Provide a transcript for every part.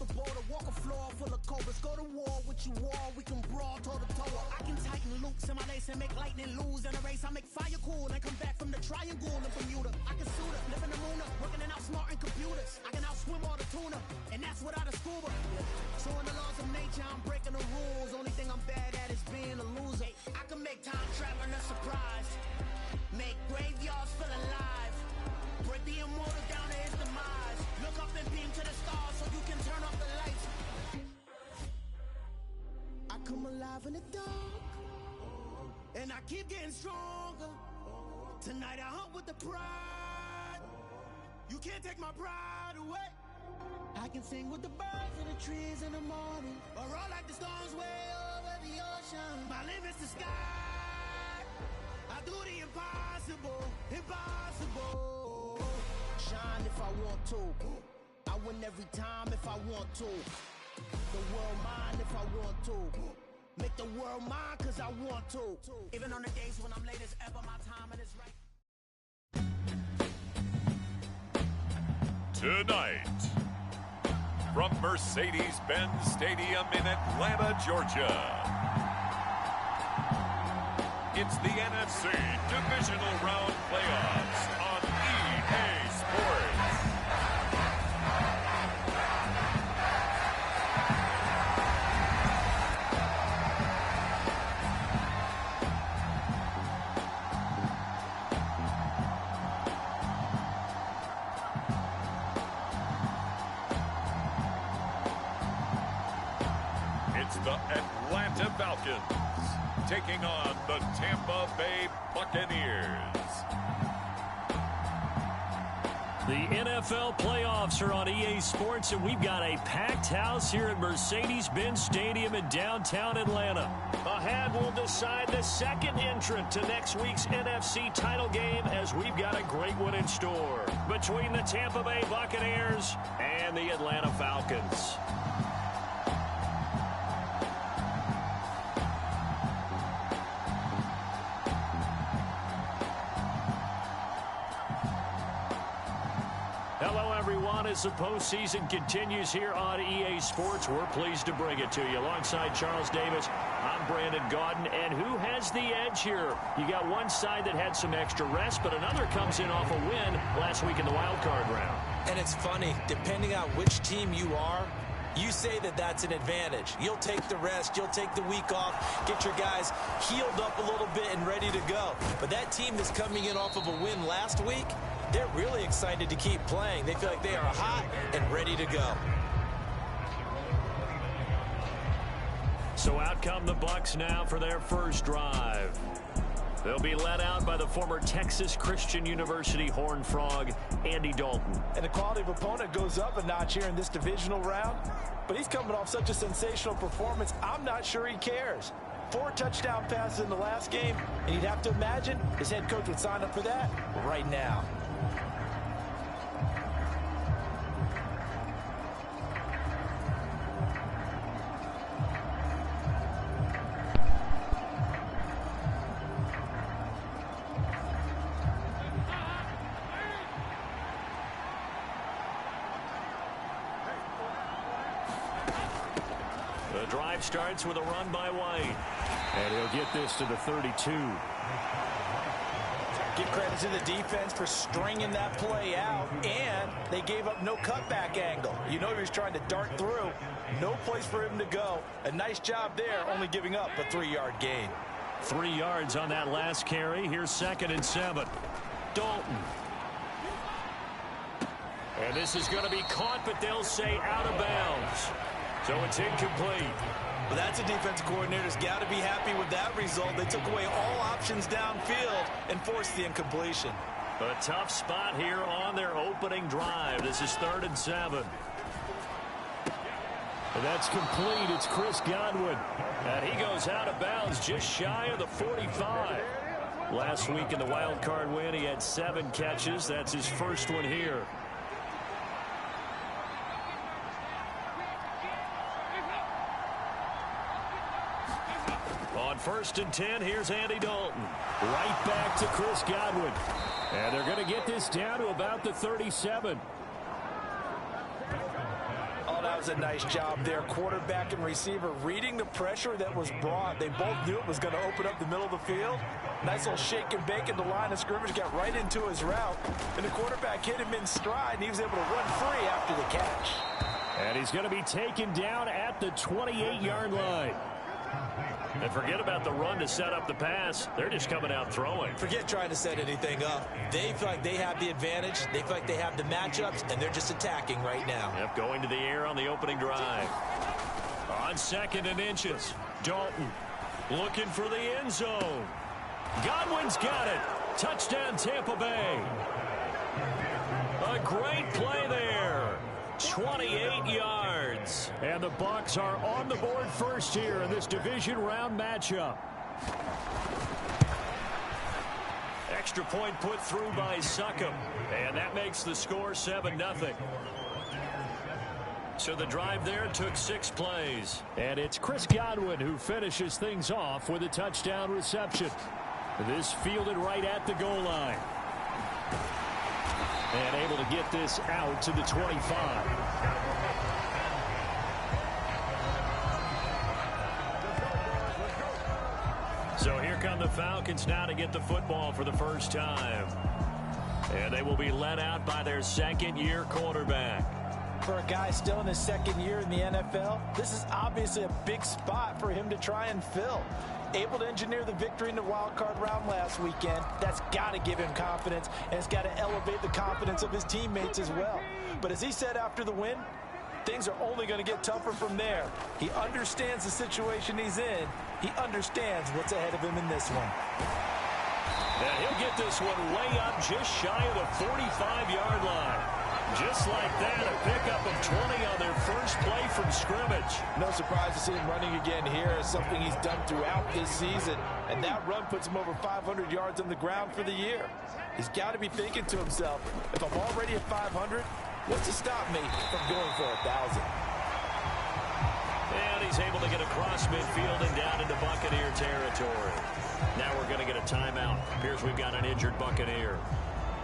the border, walk a floor full of cobras. Go to war with you all, we can brawl toe to toe. I can tighten loops in my lace and make lightning lose in a race. I make fire cool and come back from the triangle in Bermuda. I can suit up, live in the moon up, working and outsmarting computers. I can outswim all the tuna, and that's without a scuba. So in the laws of nature, I'm breaking the rules. Only thing I'm bad at is being a loser. I can make time traveling a surprise, make graveyards feel alive, break the immortal down to his demise. Look up and beam to the stars so you can turn off the lights. I come alive in the dark, and I keep getting stronger. Tonight I hunt with the pride. You can't take my pride away. I can sing with the birds in the trees in the morning, or roll like the storms way over the ocean. My limit's the sky. I do the impossible, impossible. Shine if I want to. I win every time if I want to. The world mine if I want to. Make the world mine cause I want to. Even on the days when I'm late as ever, my timing is right. Tonight, from Mercedes-Benz Stadium in Atlanta, Georgia, it's the NFC Divisional Round Playoffs on EA Sports. It's the Atlanta Falcons taking on the Tampa Bay Buccaneers. The NFL playoffs are on EA Sports, and we've got a packed house here at Mercedes-Benz Stadium in downtown Atlanta. Ahead, we'll decide the second entrant to next week's NFC title game, as we've got a great one in store between the Tampa Bay Buccaneers and the Atlanta Falcons. Hello, everyone. As the postseason continues here on EA Sports, we're pleased to bring it to you. Alongside Charles Davis, I'm Brandon Gaudin. And who has the edge here? You got one side that had some extra rest, but another comes in off a win last week in the wild card round. And it's funny, depending on which team you are, you say that that's an advantage. You'll take the rest, you'll take the week off, get your guys healed up a little bit and ready to go. But that team that's coming in off of a win last week, they're really excited to keep playing. They feel like they are hot and ready to go. So out come the Bucs now for their first drive. They'll be led out by the former Texas Christian University Horned Frog, Andy Dalton. And the quality of opponent goes up a notch here in this divisional round. But he's coming off such a sensational performance, I'm not sure he cares. 4 touchdown passes in the last game, and you'd have to imagine his head coach would sign up for that right now. The drive starts with a run by White. And he'll get this to the 32. Give credit to the defense for stringing that play out, and they gave up no cutback angle. You know he was trying to dart through. No place for him to go. A nice job there, only giving up a 3-yard gain. 3 yards on that last carry. Here's 2nd and 7. Dalton. And this is going to be caught, but they'll say out of bounds. So it's incomplete. Well, that's a defensive coordinator's got to be happy with that result. They took away all options downfield and forced the incompletion. A tough spot here on their opening drive. This is 3rd and 7. And that's complete. It's Chris Godwin. And he goes out of bounds just shy of the 45. Last week in the wild card win, he had 7 catches. That's his first one here. On 1st and 10, here's Andy Dalton. Right back to Chris Godwin. And they're going to get this down to about the 37. Oh, that does a nice job there. Quarterback and receiver reading the pressure that was brought. They both knew it was going to open up the middle of the field. Nice little shake and bake at the line of scrimmage, got right into his route. And the quarterback hit him in stride, and he was able to run free after the catch. And he's going to be taken down at the 28-yard line. And forget about the run to set up the pass. They're just coming out throwing. Forget trying to set anything up. They feel like they have the advantage. They feel like they have the matchups, and they're just attacking right now. Yep, going to the air on the opening drive. On 2nd and inches, Dalton looking for the end zone. Godwin's got it. Touchdown, Tampa Bay. A great play there. 28 yards. And the Bucs are on the board first here in this division round matchup. Extra point put through by Succop. And that makes the score 7-0. So the drive there took 6 plays. And it's Chris Godwin who finishes things off with a touchdown reception. This fielded right at the goal line. And able to get this out to the 25. So here come the Falcons now to get the football for the first time. And they will be led out by their second-year quarterback. For a guy still in his 2nd year in the NFL, this is obviously a big spot for him to try and fill. Able to engineer the victory in the wild card round last weekend. That's got to give him confidence, and it's got to elevate the confidence of his teammates as well. But as he said after the win, things are only going to get tougher from there. He understands the situation he's in. He understands what's ahead of him in this one. And he'll get this one way up just shy of the 45-yard line. Just like that, a pickup of 20 on their first play from scrimmage. No surprise to see him running again here. It's something he's done throughout this season. And that run puts him over 500 yards on the ground for the year. He's got to be thinking to himself, if I'm already at 500, what's to stop me from going for 1,000? And he's able to get across midfield and down into Buccaneer territory. Now we're going to get a timeout. Appears we've got an injured Buccaneer.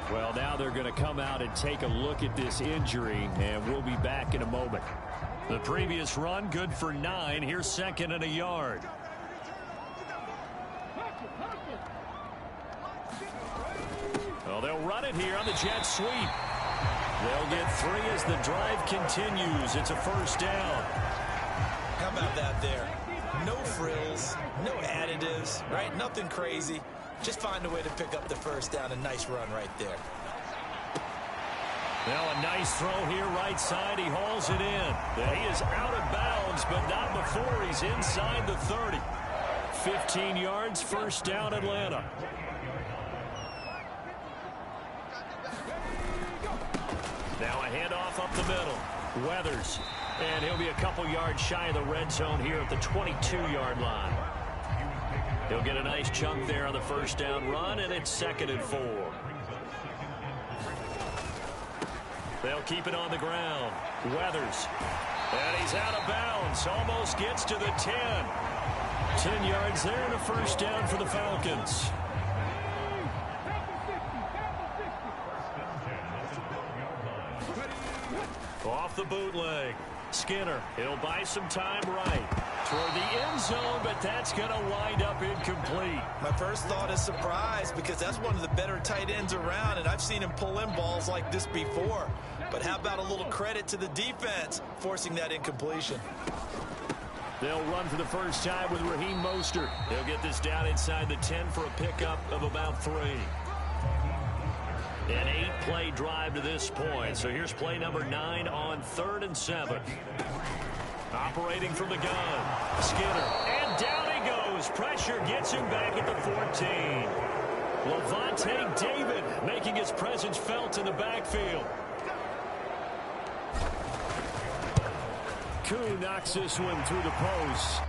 Well, now they're going to come out and take a look at this injury, and we'll be back in a moment. The previous run, good for 9. Here's 2nd and a yard. Well, they'll run it here on the jet sweep. They'll get 3 as the drive continues. It's a first down. How about that there? No frills, no additives, right? Nothing crazy. Just find a way to pick up the first down. A nice run right there. Now a nice throw here right side. He hauls it in. He is out of bounds, but not before he's inside the 30. 15 yards, first down Atlanta. Now a handoff up the middle. Weathers. And he'll be a couple yards shy of the red zone here at the 22-yard line. He'll get a nice chunk there on the first down run, and it's 2nd and 4. They'll keep it on the ground. Weathers. And he's out of bounds. Almost gets to the 10. 10 yards there and a first down for the Falcons. Off the bootleg. Skinner, he'll buy some time right toward the end zone, but that's going to wind up incomplete. My first thought is surprise, because that's one of the better tight ends around, and I've seen him pull in balls like this before. But how about a little credit to the defense forcing that incompletion? They'll run for the first time with Raheem Mostert. He'll get this down inside the 10 for a pickup of about 3. An 8-play drive to this point. So here's play number 9 on 3rd and 7. Operating from the gun. Skinner. And down he goes. Pressure gets him back at the 14. Levante David making his presence felt in the backfield. Koo knocks this one through the post.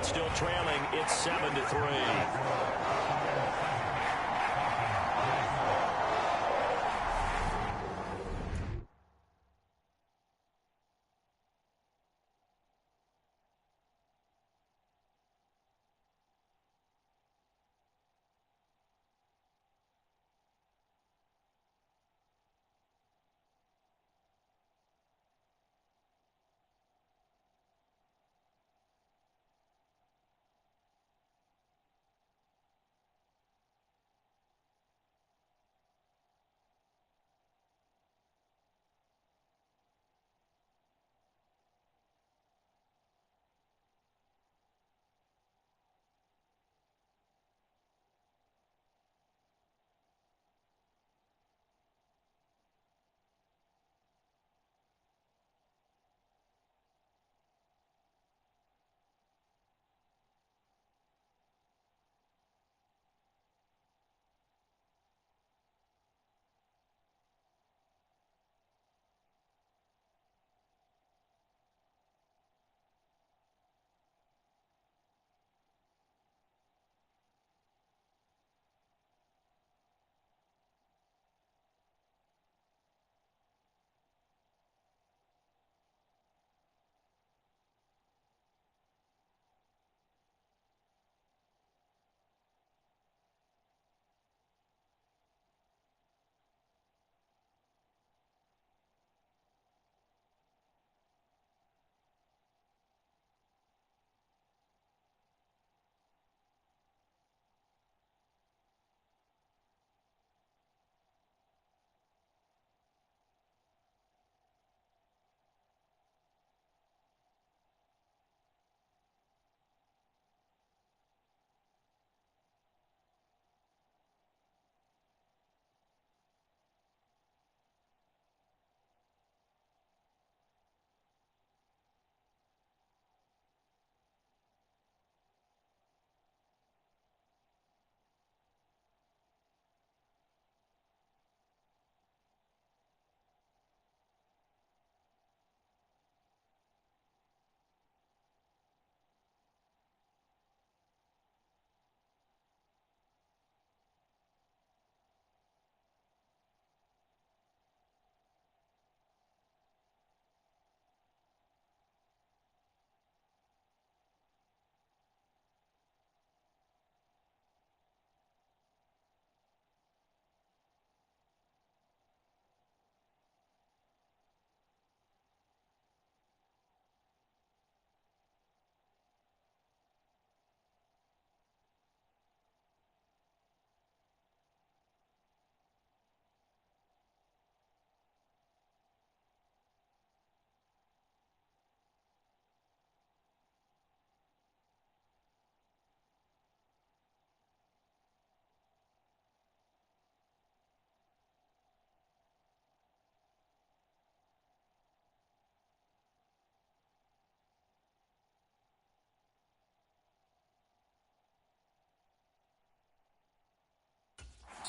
still trailing. It's 7-3.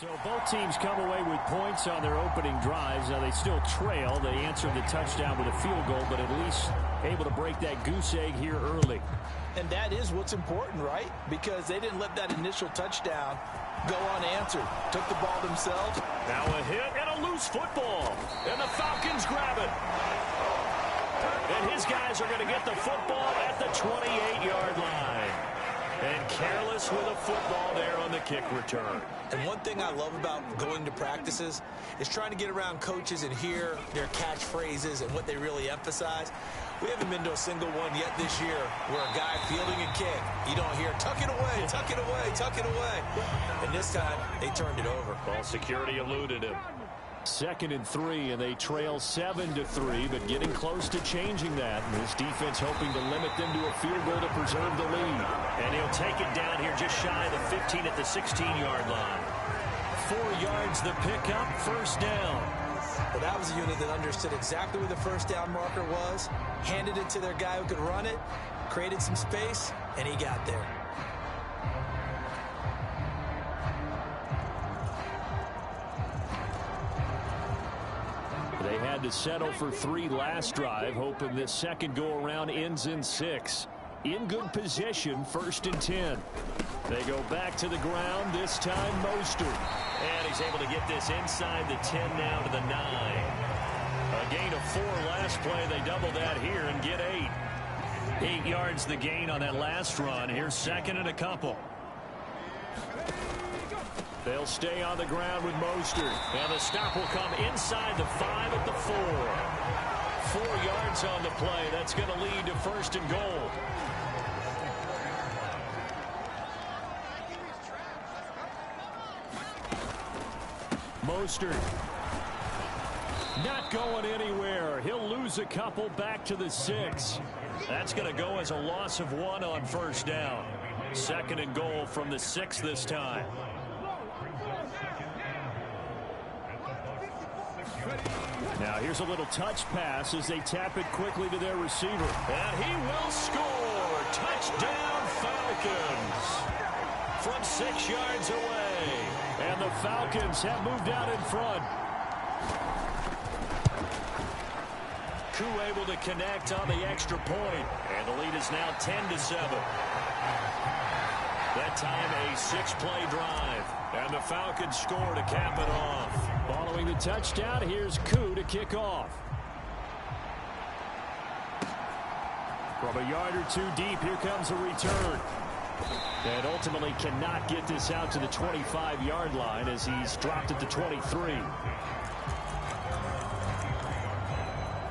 So both teams come away with points on their opening drives. Now they still trail. They answered the touchdown with a field goal, but at least able to break that goose egg here early. And that is what's important, right? Because they didn't let that initial touchdown go unanswered. Took the ball themselves. Now a hit and a loose football. And the Falcons grab it. And his guys are going to get the football at the 28-yard line. And careless with a football there on the kick return. And one thing I love about going to practices is trying to get around coaches and hear their catchphrases and what they really emphasize. We haven't been to a single one yet this year where a guy fielding a kick, you don't hear, tuck it away, tuck it away, tuck it away. And this time, they turned it over. Ball security eluded him. 2nd and 3, and they trail 7-3, but getting close to changing that. And this defense hoping to limit them to a field goal to preserve the lead. And he'll take it down here just shy of the 15 at the 16-yard line. 4 yards the pickup, first down. Well, that was a unit that understood exactly where the first down marker was, handed it to their guy who could run it, created some space, and he got there. They had to settle for 3 last drive, hoping this second go-around ends in 6. in good position, 1st and 10. They go back to the ground, this time Mostert. And he's able to get this inside the 10 now to the 9. A gain of 4 last play. They double that here and get 8. 8 yards the gain on that last run. Here's 2nd and a couple. They'll stay on the ground with Mostert. And the stop will come inside the 5 at the 4. 4 yards on the play. That's going to lead to 1st and goal. Mostert not going anywhere. He'll lose a couple back to the 6. That's going to go as a loss of 1 on 1st down. 2nd and goal from the 6 this time. Now here's a little touch pass as they tap it quickly to their receiver. And he will score. Touchdown Falcons from 6 yards away. And the Falcons have moved out in front. Koo able to connect on the extra point. And the lead is now 10-7. That time a 6-play drive. And the Falcons score to cap it off. Following the touchdown, here's Koo to kick off. From a yard or 2 deep, here comes a return. And ultimately cannot get this out to the 25-yard line as he's dropped at the 23.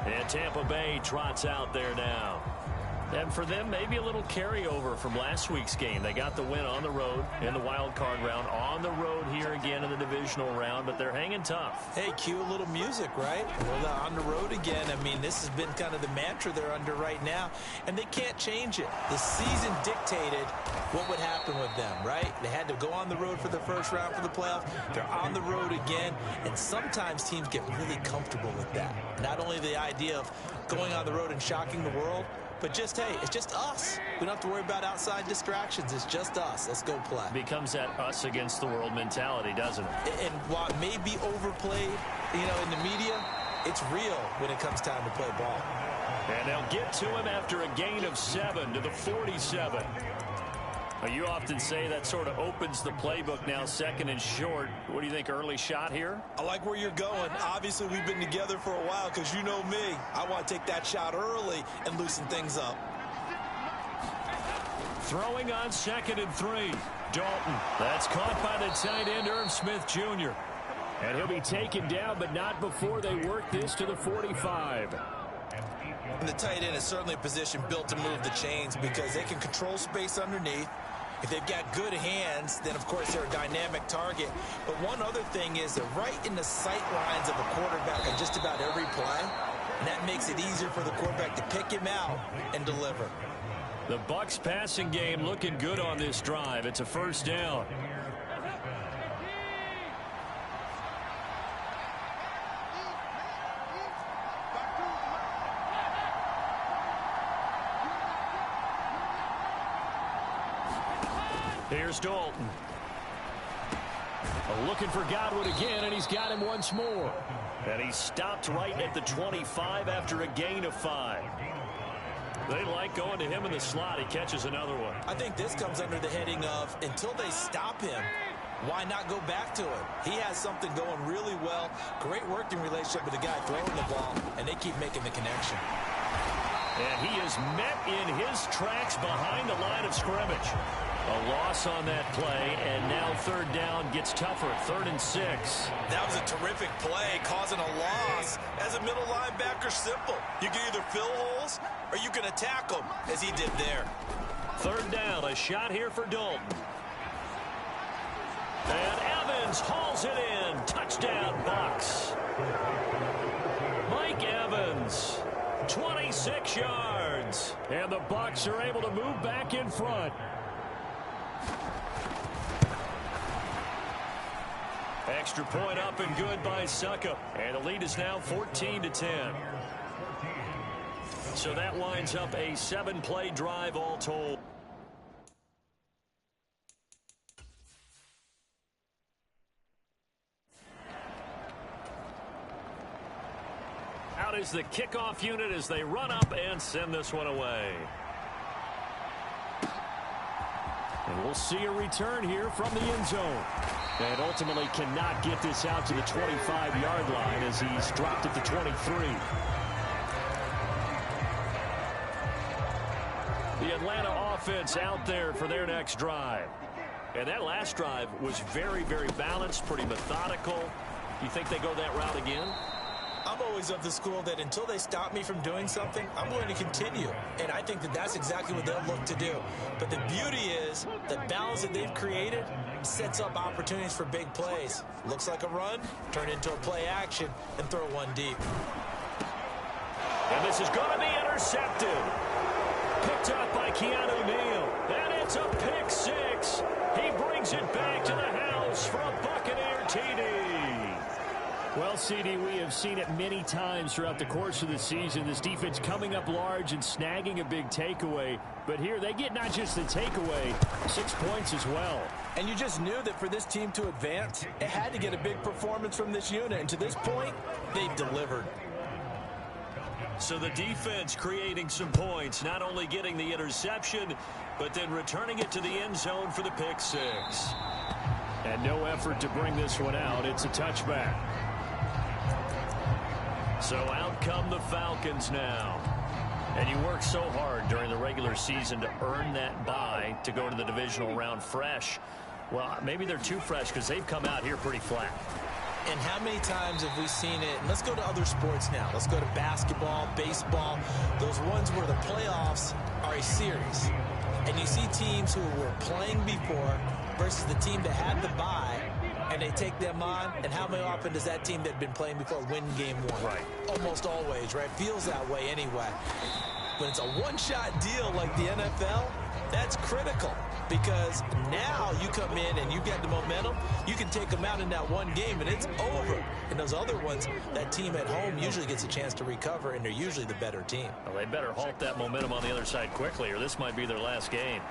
And Tampa Bay trots out there now. And for them, maybe a little carryover from last week's game. They got the win on the road in the wild card round, on the road here again in the divisional round, but they're hanging tough. Hey, cue a little music, right? Well, they're on the road again. I mean, this has been kind of the mantra they're under right now, and they can't change it. The season dictated what would happen with them, right? They had to go on the road for the first round for the playoffs. They're on the road again, and sometimes teams get really comfortable with that. Not only the idea of going on the road and shocking the world, but just, hey, it's just us. We don't have to worry about outside distractions. It's just us. Let's go play. Becomes that us against the world mentality, doesn't it? And while it may be overplayed, in the media, it's real when it comes time to play ball. And they'll get to him after a gain of 7 to the 47. You often say that sort of opens the playbook now, 2nd and short. What do you think, early shot here? I like where you're going. Obviously, we've been together for a while because you know me. I want to take that shot early and loosen things up. Throwing on 2nd and 3. Dalton. That's caught by the tight end, Irv Smith Jr. And he'll be taken down, but not before they work this to the 45. And the tight end is certainly a position built to move the chains because they can control space underneath. If they've got good hands, then, of course, they're a dynamic target. But one other thing is they're right in the sight lines of a quarterback on just about every play. And that makes it easier for the quarterback to pick him out and deliver. The Bucs passing game looking good on this drive. It's a 1st down. Here's Dalton. Looking for Godwin again, and he's got him once more. And he stopped right at the 25 after a gain of 5. They like going to him in the slot. He catches another one. I think this comes under the heading of until they stop him, why not go back to it? He has something going really well. Great working relationship with the guy throwing the ball, and they keep making the connection. And he is met in his tracks behind the line of scrimmage. A loss on that play, and now 3rd down gets tougher. 3rd and 6. That was a terrific play, causing a loss. As a middle linebacker, simple. You can either fill holes or you can attack them, as he did there. 3rd down, a shot here for Dalton. And Evans hauls it in. Touchdown, Bucs. Mike Evans, 26 yards. And the Bucs are able to move back in front. Extra point up and good by Suckup. And the lead is now 14-10. So that winds up a 7-play drive all told. Out is the kickoff unit as they run up and send this one away. We'll see a return here from the end zone. And ultimately cannot get this out to the 25-yard line as he's dropped at the 23. The Atlanta offense out there for their next drive. And that last drive was very, very balanced, pretty methodical. You think they go that route again? I'm always of the school that until they stop me from doing something, I'm going to continue. And I think that that's exactly what they'll look to do. But the beauty is the balance that they've created sets up opportunities for big plays. Looks like a run, turn into a play action, and throw one deep. And this is going to be intercepted. Picked up by Keanu Neal. And it's a pick six. He brings it back to the house for a Buccaneer TD. Well, CD, we have seen it many times throughout the course of the season. This defense coming up large and snagging a big takeaway. But here they get not just the takeaway, 6 points as well. And you just knew that for this team to advance, it had to get a big performance from this unit. And to this point, they've delivered. So the defense creating some points, not only getting the interception, but then returning it to the end zone for the pick six. And no effort to bring this one out. It's a touchback. So out come the Falcons now. And you work so hard during the regular season to earn that bye to go to the divisional round fresh. Well, maybe they're too fresh because they've come out here pretty flat. And how many times have we seen it? And let's go to other sports now. Let's go to basketball, baseball, those ones where the playoffs are a series. And you see teams who were playing before versus the team that had the bye, and they take them on. And how many often does that team that had been playing before win game one? Right. Almost always, right? Feels that way anyway. When it's a one-shot deal like the NFL, that's critical. Because now you come in and you get the momentum, you can take them out in that one game and it's over. And those other ones, that team at home usually gets a chance to recover, and they're usually the better team. Well, they better halt that momentum on the other side quickly, or this might be their last game.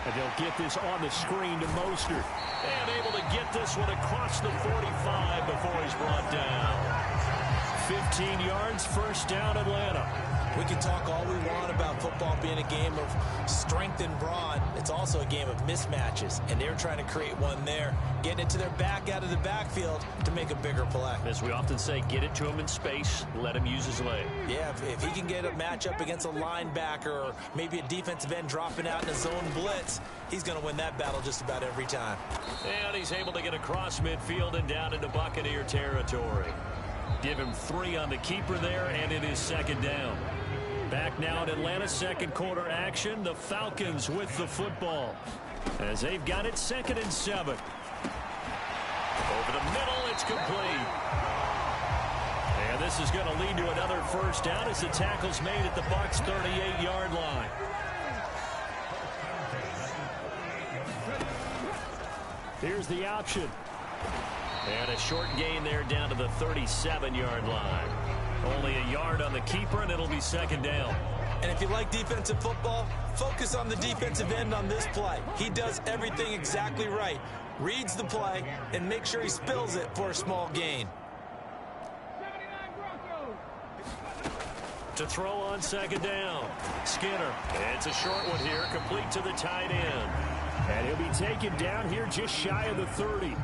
And they'll get this on the screen to Mostert. And able to get this one across the 45 before he's brought down. 15 yards, first down, Atlanta. We can talk all we want about football being a game of strength and brawn. It's also a game of mismatches, and they're trying to create one there, getting it to their back out of the backfield to make a bigger play. As we often say, get it to him in space, let him use his leg. Yeah, if he can get a matchup against a linebacker or maybe a defensive end dropping out in a zone blitz, he's going to win that battle just about every time. And he's able to get across midfield and down into Buccaneer territory. Give him 3 on the keeper there, and it is second down. Back now at Atlanta, second quarter action. The Falcons with the football as they've got it 2nd and 7. Over the middle, it's complete. And this is going to lead to another first down as the tackle's made at the Bucs' 38-yard line. Here's the option. And a short gain there down to the 37-yard line. Only a yard on the keeper, and it'll be second down. And if you like defensive football, focus on the defensive end on this play. He does everything exactly right. Reads the play and makes sure he spills it for a small gain. To throw on second down. Skinner. It's a short one here, complete to the tight end. And he'll be taken down here just shy of the 30.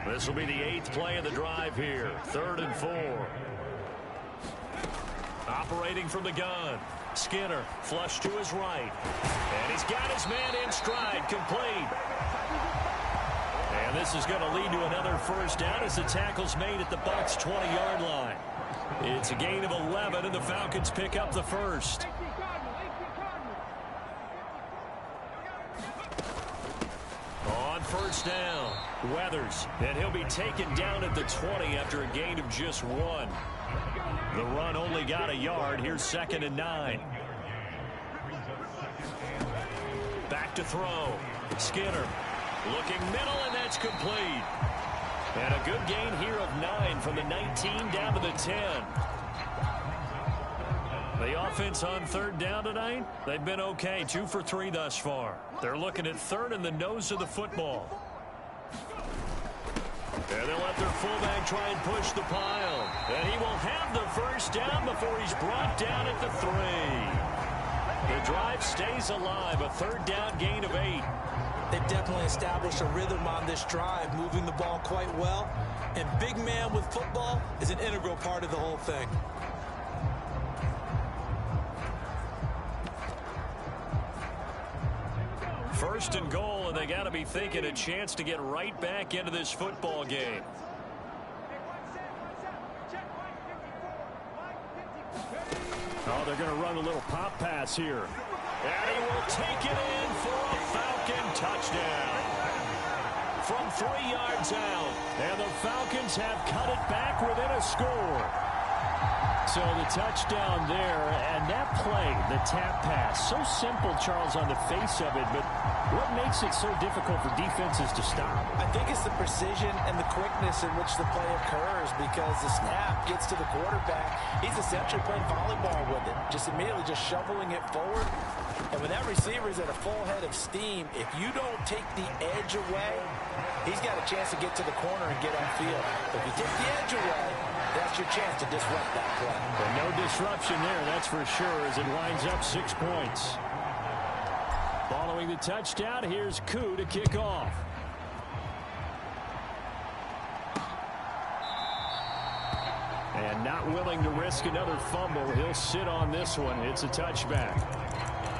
This will be the 8th play of the drive here. 3rd and 4. Operating from the gun. Skinner flush to his right. And he's got his man in stride, complete. And this is going to lead to another first down as the tackle's made at the Bucs' 20-yard line. It's a gain of 11, and the Falcons pick up the first. On first down, Weathers, and he'll be taken down at the 20 after a gain of just 1. The run only got a yard. Here's 2nd and 9. Back to throw. Skinner looking middle, and that's complete. And a good gain here of 9 from the 19 down to the 10. The offense on 3rd down tonight, they've been okay. 2 for 3 thus far. They're looking at 3rd and the nose of the football. And they'll let their fullback try and push the pile. And he will have the first down before he's brought down at the 3. The drive stays alive, a third down gain of 8. They've definitely established a rhythm on this drive, moving the ball quite well. And big man with football is an integral part of the whole thing. First and goal, and they got to be thinking a chance to get right back into this football game. Oh, they're going to run a little pop pass here. And he will take it in for a Falcon touchdown. From 3 yards out. And the Falcons have cut it back within a score. So the touchdown there, and that play, the tap pass, so simple, Charles, on the face of it, but what makes it so difficult for defenses to stop? I think it's the precision and the quickness in which the play occurs, because the snap gets to the quarterback. He's essentially playing volleyball with it, just immediately just shoveling it forward. And when that receiver is at a full head of steam, if you don't take the edge away, he's got a chance to get to the corner and get upfield. If you take the edge away, that's your chance to disrupt that play. But no disruption there, that's for sure, as it winds up 6 points. Following the touchdown, here's Koo to kick off. And not willing to risk another fumble, he'll sit on this one. It's a touchback.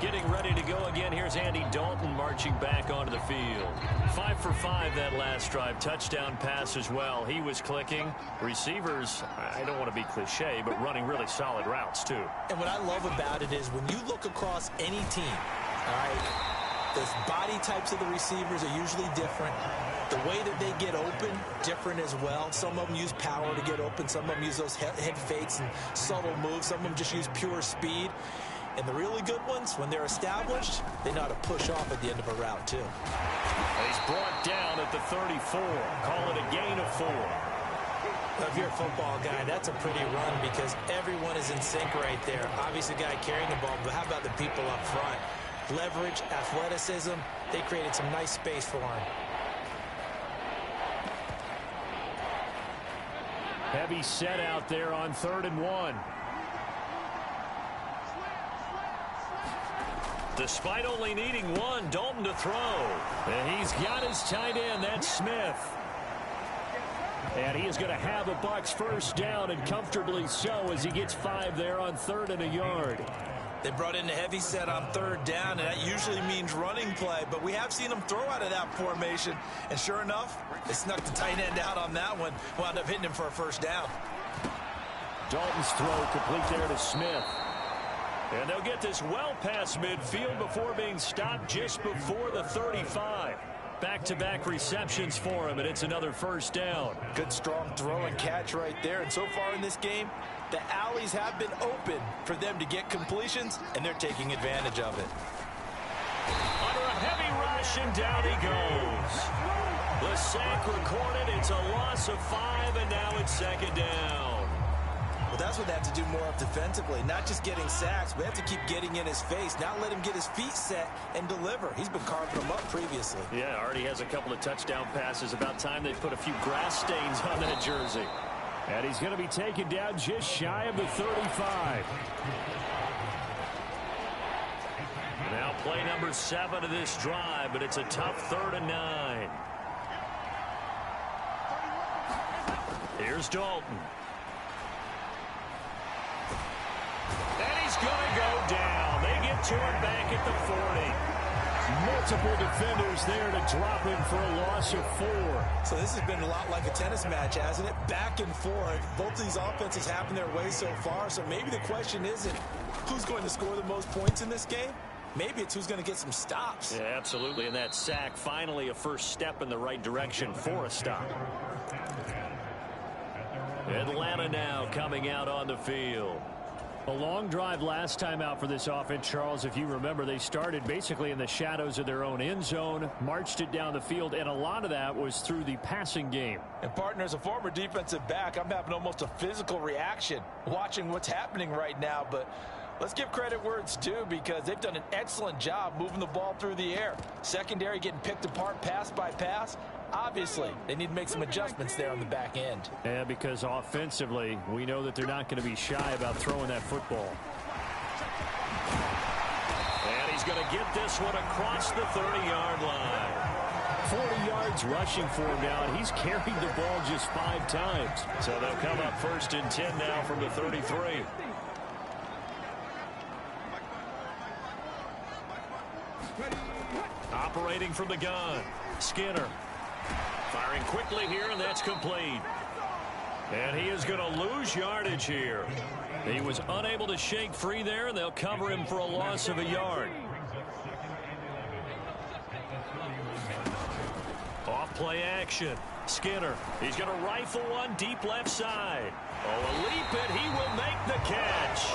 Getting ready to go again. Here's Andy Dalton marching back onto the field. 5 for 5 that last drive. Touchdown pass as well. He was clicking. Receivers, I don't want to be cliche, but running really solid routes too. And what I love about it is when you look across any team, all right, the body types of the receivers are usually different. The way that they get open, different as well. Some of them use power to get open. Some of them use those head fakes and subtle moves. Some of them just use pure speed. And the really good ones, when they're established, they know how to push off at the end of a route, too. He's brought down at the 34. Call it a gain of 4. If you're a football guy, that's a pretty run because everyone is in sync right there. Obviously, the guy carrying the ball, but how about the people up front? Leverage, athleticism, they created some nice space for him. Heavy set out there on 3rd and 1. Despite only needing one, Dalton to throw. And he's got his tight end, that's Smith. And he is going to have a Bucs first down, and comfortably so, as he gets 5 there on 3rd and a yard. They brought in a heavy set on 3rd down, and that usually means running play. But we have seen them throw out of that formation. And sure enough, they snuck the tight end out on that one. Wound up hitting him for a first down. Dalton's throw complete there to Smith. And they'll get this well past midfield before being stopped just before the 35. Back-to-back receptions for him, and it's another first down. Good, strong throw and catch right there. And so far in this game, the alleys have been open for them to get completions, and they're taking advantage of it. Under a heavy rush, and down he goes. The sack recorded. It's a loss of 5, and now it's 2nd down. Well, that's what they have to do more of defensively. Not just getting sacks, but they have to keep getting in his face. Not let him get his feet set and deliver. He's been carving them up previously. Yeah, already has a couple of touchdown passes. About time they put a few grass stains on that jersey. And he's going to be taken down just shy of the 35. Now play number 7 of this drive, but it's a tough 3rd and 9. Here's Dalton. And he's going to go down. They get to him back at the 40. Multiple defenders there to drop him for a loss of 4. So this has been a lot like a tennis match, hasn't it? Back and forth. Both of these offenses having their way so far. So maybe the question isn't who's going to score the most points in this game. Maybe it's who's going to get some stops. Yeah, absolutely. And that sack, finally a first step in the right direction for a stop. Atlanta now coming out on the field. A long drive last time out for this offense, Charles. If you remember, they started basically in the shadows of their own end zone, marched it down the field, and a lot of that was through the passing game. And partner, as a former defensive back, I'm having almost a physical reaction watching what's happening right now. But let's give credit where it's due, because they've done an excellent job moving the ball through the air. Secondary getting picked apart pass by pass. Obviously, they need to make some adjustments there on the back end. Yeah, because offensively, we know that they're not going to be shy about throwing that football. He's going to get this one across the 30-yard line. 40 yards rushing for him now, and he's carried the ball just 5 times. So they'll come up 1st and 10 now from the 33. Operating from the gun, Skinner. Firing quickly here, and that's complete. And he is going to lose yardage here. He was unable to shake free there, and they'll cover him for a loss of a yard. Off play action. Skinner. He's going to rifle one deep left side. Oh, a leap it. He will make the catch.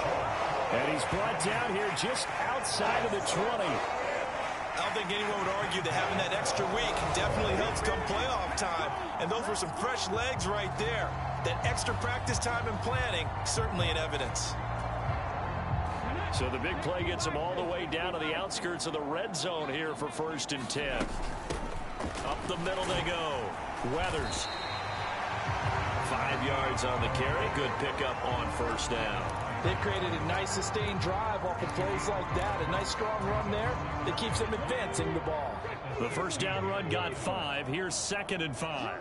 And he's brought down here just outside of the 20. I don't think anyone would argue that having that extra week definitely helps come playoff time. And those were some fresh legs right there. That extra practice time and planning, certainly in evidence. So the big play gets him all the way down to the outskirts of the red zone here for 1st and 10. Up the middle they go. Weathers. 5 yards on the carry. Good pickup on 1st down. They've created a nice sustained drive off of plays like that. A nice strong run there that keeps them advancing the ball. The 1st down run got 5. Here's 2nd and 5.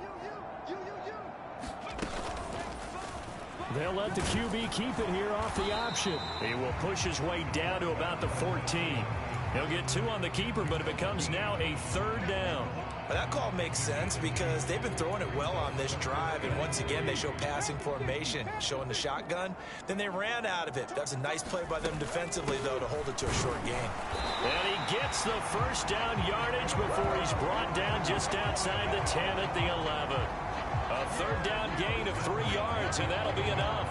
They'll let the QB keep it here off the option. He will push his way down to about the 14. He'll get 2 on the keeper, but it becomes now a 3rd down. That call makes sense because they've been throwing it well on this drive, and once again they show passing formation, showing the shotgun. Then they ran out of it. That's a nice play by them defensively, though, to hold it to a short game. And he gets the 1st down yardage before he's brought down just outside the 10 at the 11. A 3rd down gain of 3 yards, and that'll be enough.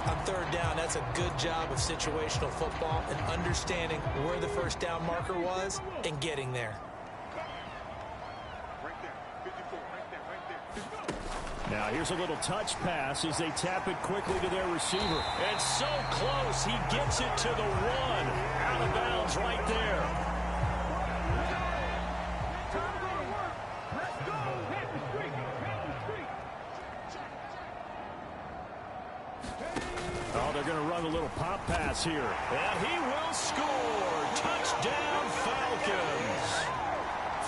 On 3rd down, that's a good job of situational football and understanding where the 1st down marker was and getting there. Now here's a little touch pass as they tap it quickly to their receiver. And so close, he gets it to the 1. Out of bounds right there. Oh, they're going to run a little pop pass here. And he will score. Touchdown, Falcons.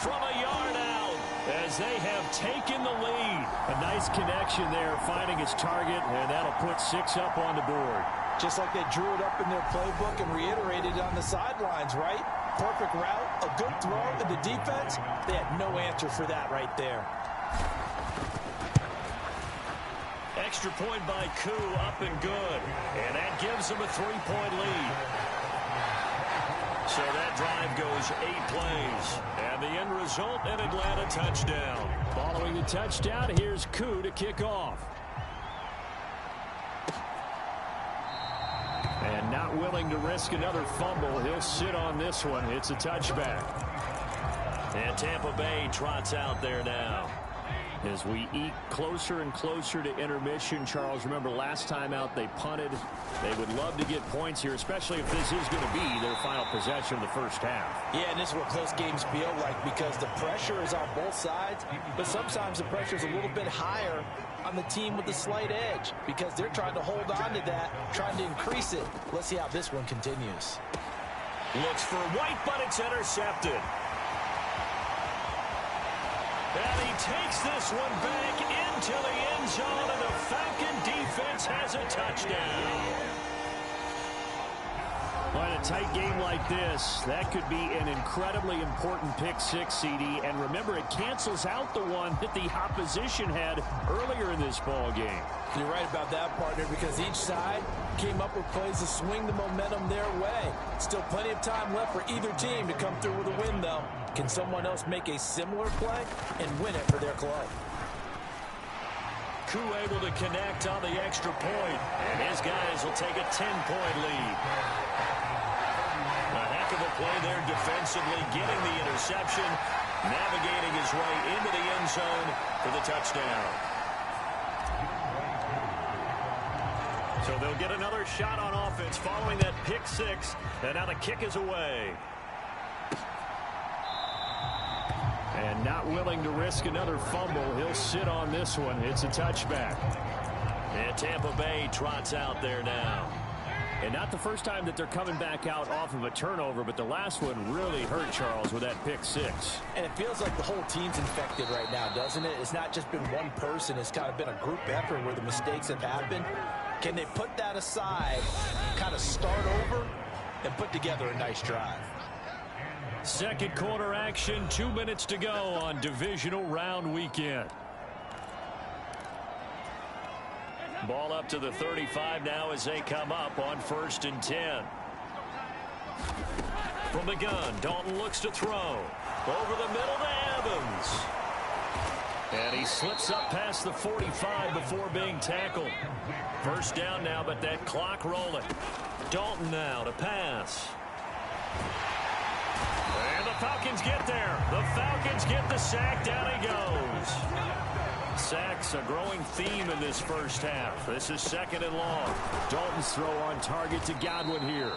From a yard out as they have taken the lead. A nice connection there, finding his target, and that'll put 6 up on the board. Just like they drew it up in their playbook and reiterated it on the sidelines, right? Perfect route, a good throw, and the defense, they had no answer for that right there. Extra point by Koo, up and good. And that gives them a 3-point lead. So that drive goes 8 plays. And the end result, an Atlanta touchdown. Following the touchdown, here's Koo to kick off. And not willing to risk another fumble, he'll sit on this one. It's a touchback. And Tampa Bay trots out there now. As we eke closer and closer to intermission, Charles, remember last time out they punted. They would love to get points here, especially if this is going to be their final possession of the 1st half. Yeah, and this is what close games feel like because the pressure is on both sides, but sometimes the pressure is a little bit higher on the team with the slight edge because they're trying to hold on to that, trying to increase it. Let's see how this one continues. Looks for White, but it's intercepted. And he takes this one back into the end zone, and the Falcon defense has a touchdown. Well, in a tight game like this, that could be an incredibly important pick-6, CD. And remember, it cancels out the one that the opposition had earlier in this ball game. You're right about that, partner, because each side came up with plays to swing the momentum their way. Still plenty of time left for either team to come through with a win, though. Can someone else make a similar play and win it for their club? Koo able to connect on the extra point, and his guys will take a 10-point lead. A heck of a play there defensively, getting the interception, navigating his way into the end zone for the touchdown. So they'll get another shot on offense following that pick-6, and now the kick is away. And not willing to risk another fumble, he'll sit on this one. It's a touchback. And Tampa Bay trots out there now. And not the first time that they're coming back out off of a turnover, but the last one really hurt Charles with that pick six. And it feels like the whole team's infected right now, doesn't it? It's not just been one person. It's kind of been a group effort where the mistakes have happened. Can they put that aside, kind of start over, and put together a nice drive? Second quarter action, 2 minutes to go on divisional round weekend. Ball up to the 35 now as they come up on 1st and 10. From the gun, Dalton looks to throw. Over the middle to Evans. And he slips up past the 45 before being tackled. First down now, but that clock rolling. Dalton now to pass. And the Falcons get there. The Falcons get the sack. Down he goes. Sacks a growing theme in this first half. This is 2nd and long. Dalton's throw on target to Godwin here.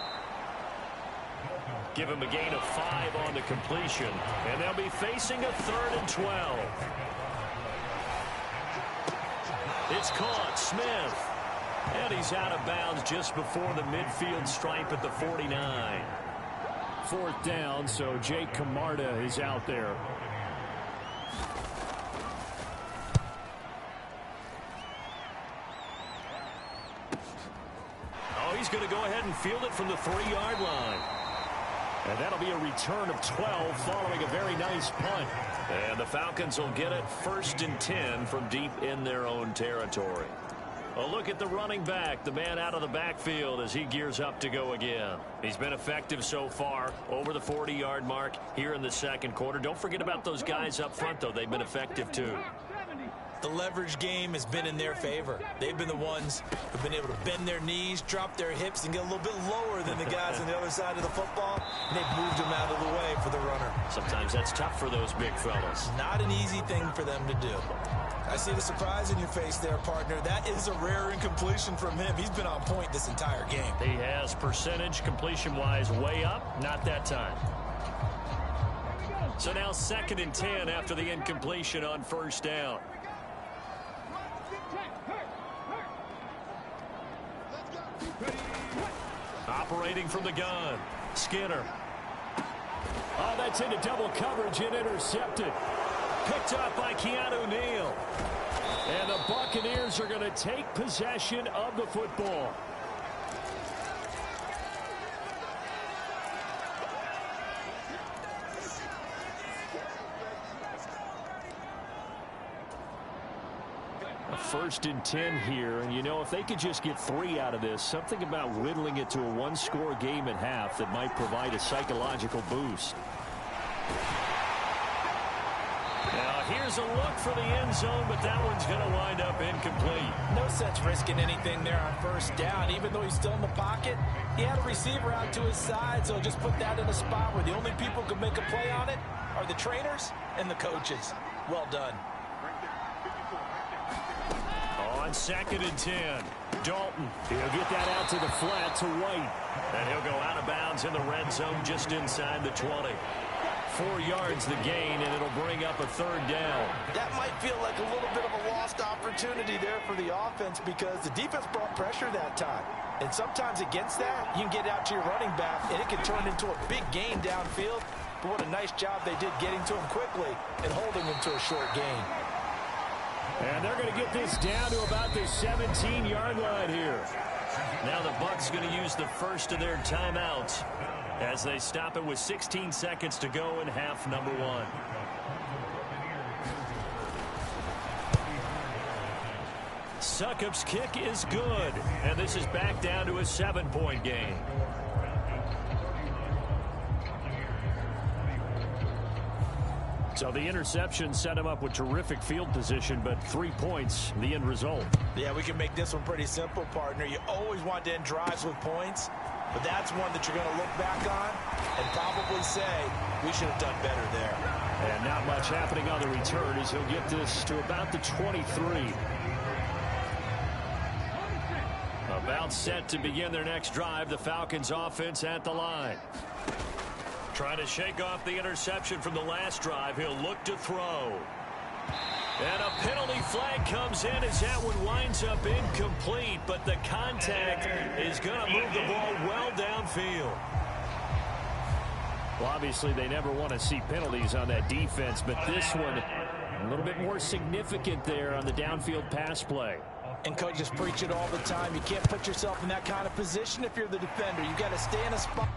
Give him a gain of 5 on the completion. And they'll be facing a 3rd and 12. It's caught. Smith. And he's out of bounds just before the midfield stripe at the 49. 4th down, so Jake Camarda is out there. He's going to go ahead and field it from the 3-yard line. And that'll be a return of 12 following a very nice punt. And the Falcons will get it 1st and 10 from deep in their own territory. A look at the running back, the man out of the backfield as he gears up to go again. He's been effective so far, over the 40-yard mark here in the second quarter. Don't forget about those guys up front, though. They've been effective, too. The leverage game has been in their favor. They've been the ones who've been able to bend their knees, drop their hips, and get a little bit lower than the guys on the other side of the football. And they've moved them out of the way for the runner. Sometimes that's tough for those big fellas. Not an easy thing for them to do. I see the surprise in your face there, partner. That is a rare incompletion from him. He's been on point this entire game. He has percentage completion-wise way up. Not that time. So now 2nd and 10 after the incompletion on 1st down. Operating from the gun, Skinner. Oh, that's into double coverage and intercepted. Picked up by Keanu Neal. And the Buccaneers are going to take possession of the football. A 1st and 10 here, and you know, if they could just get 3 out of this, something about whittling it to a 1-score game at half that might provide a psychological boost. Now here's a look for the end zone, but that one's going to wind up incomplete. No sense risking anything there on 1st down. Even though he's still in the pocket, he had a receiver out to his side, so just put that in a spot where the only people who can make a play on it are the trainers and the coaches. Well done. On 2nd and 10, Dalton. He'll get that out to the flat to White. And he'll go out of bounds in the red zone just inside the 20. 4 yards the gain, and it'll bring up a 3rd down. That might feel like a little bit of a lost opportunity there for the offense because the defense brought pressure that time. And sometimes against that, you can get out to your running back, and it can turn into a big gain downfield. But what a nice job they did getting to him quickly and holding him to a short gain. And they're going to get this down to about the 17-yard line here. Now the Bucs going to use the first of their timeouts as they stop it with 16 seconds to go in half number 1. Succop's kick is good, and this is back down to a 7-point game. So the interception set him up with terrific field position, but 3 points, the end result. Yeah, we can make this one pretty simple, partner. You always want to end drives with points, but that's one that you're going to look back on and probably say, we should have done better there. And not much happening on the return as he'll get this to about the 23. About set to begin their next drive, the Falcons offense at the line. Trying to shake off the interception from the last drive. He'll look to throw. And a penalty flag comes in as that one winds up incomplete. but the contact is going to move the ball well downfield. Well, obviously, they never want to see penalties on that defense, but this one a little bit more significant there on the downfield pass play. And coaches preach it all the time. You can't put yourself in that kind of position if you're the defender. You got to stay in a spot.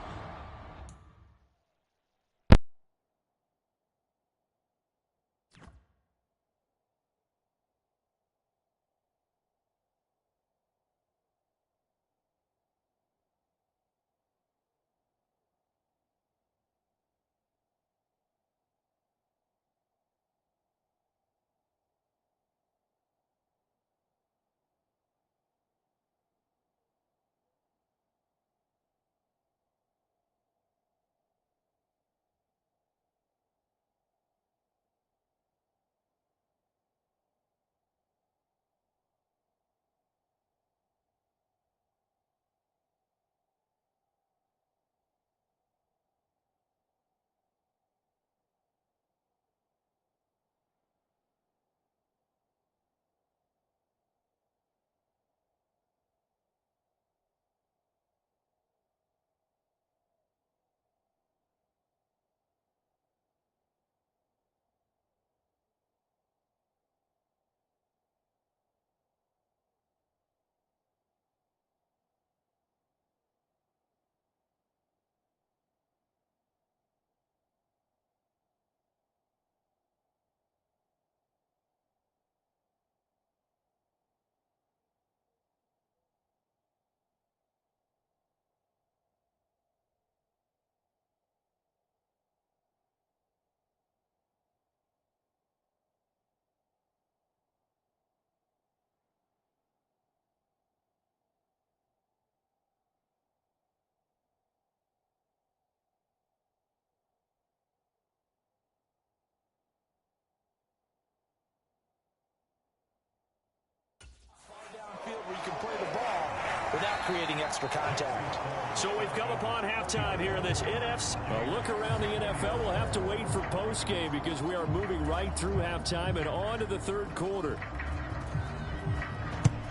Where you can play the ball without creating extra contact. So we've come upon halftime here in this NFC. A look around the NFL. We'll have to wait for postgame because we are moving right through halftime and on to the third quarter.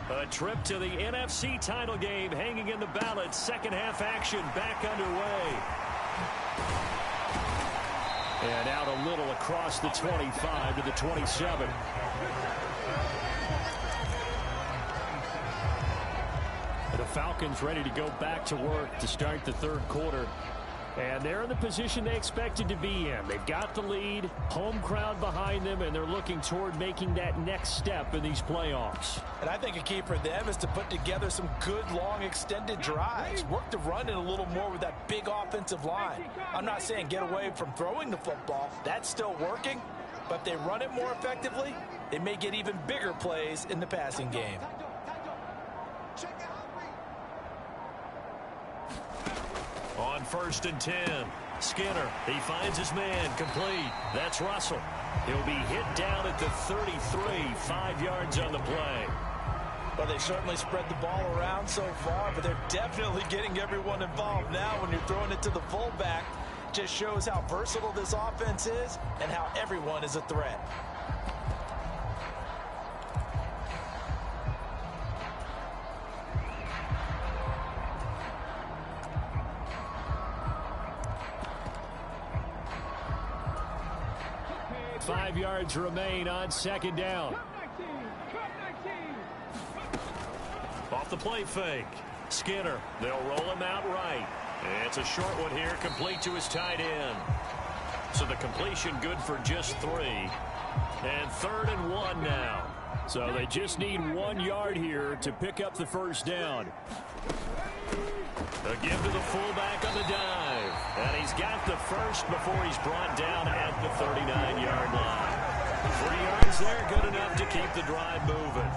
A trip to the NFC title game hanging in the balance. Second half action back underway. And out a little across the 25 to the 27. The Falcons ready to go back to work to start the third quarter. And they're in the position they expected to be in. They've got the lead, home crowd behind them, and they're looking toward making that next step in these playoffs. And I think a key for them is to put together some good, long, extended drives. Work the run in a little more with that big offensive line. I'm not saying get away from throwing the football. That's still working. But if they run it more effectively, they may get even bigger plays in the passing game. On 1st and 10, Skinner, he finds his man, complete. That's Russell. He'll be hit down at the 33, 5 yards on the play. Well, they certainly spread the ball around so far, but they're definitely getting everyone involved now when you're throwing it to the fullback. Just shows how versatile this offense is and how everyone is a threat. Five yards remain on second down. Off the play fake. Skinner, they'll roll him out right. And it's a short one here, complete to his tight end. So the completion good for just 3. And 3rd and 1 now. So they just need 1 yard here to pick up the first down. A give to the fullback on the dive. And he's got the first before he's brought down at the 39-yard line. 3 yards there, good enough to keep the drive moving.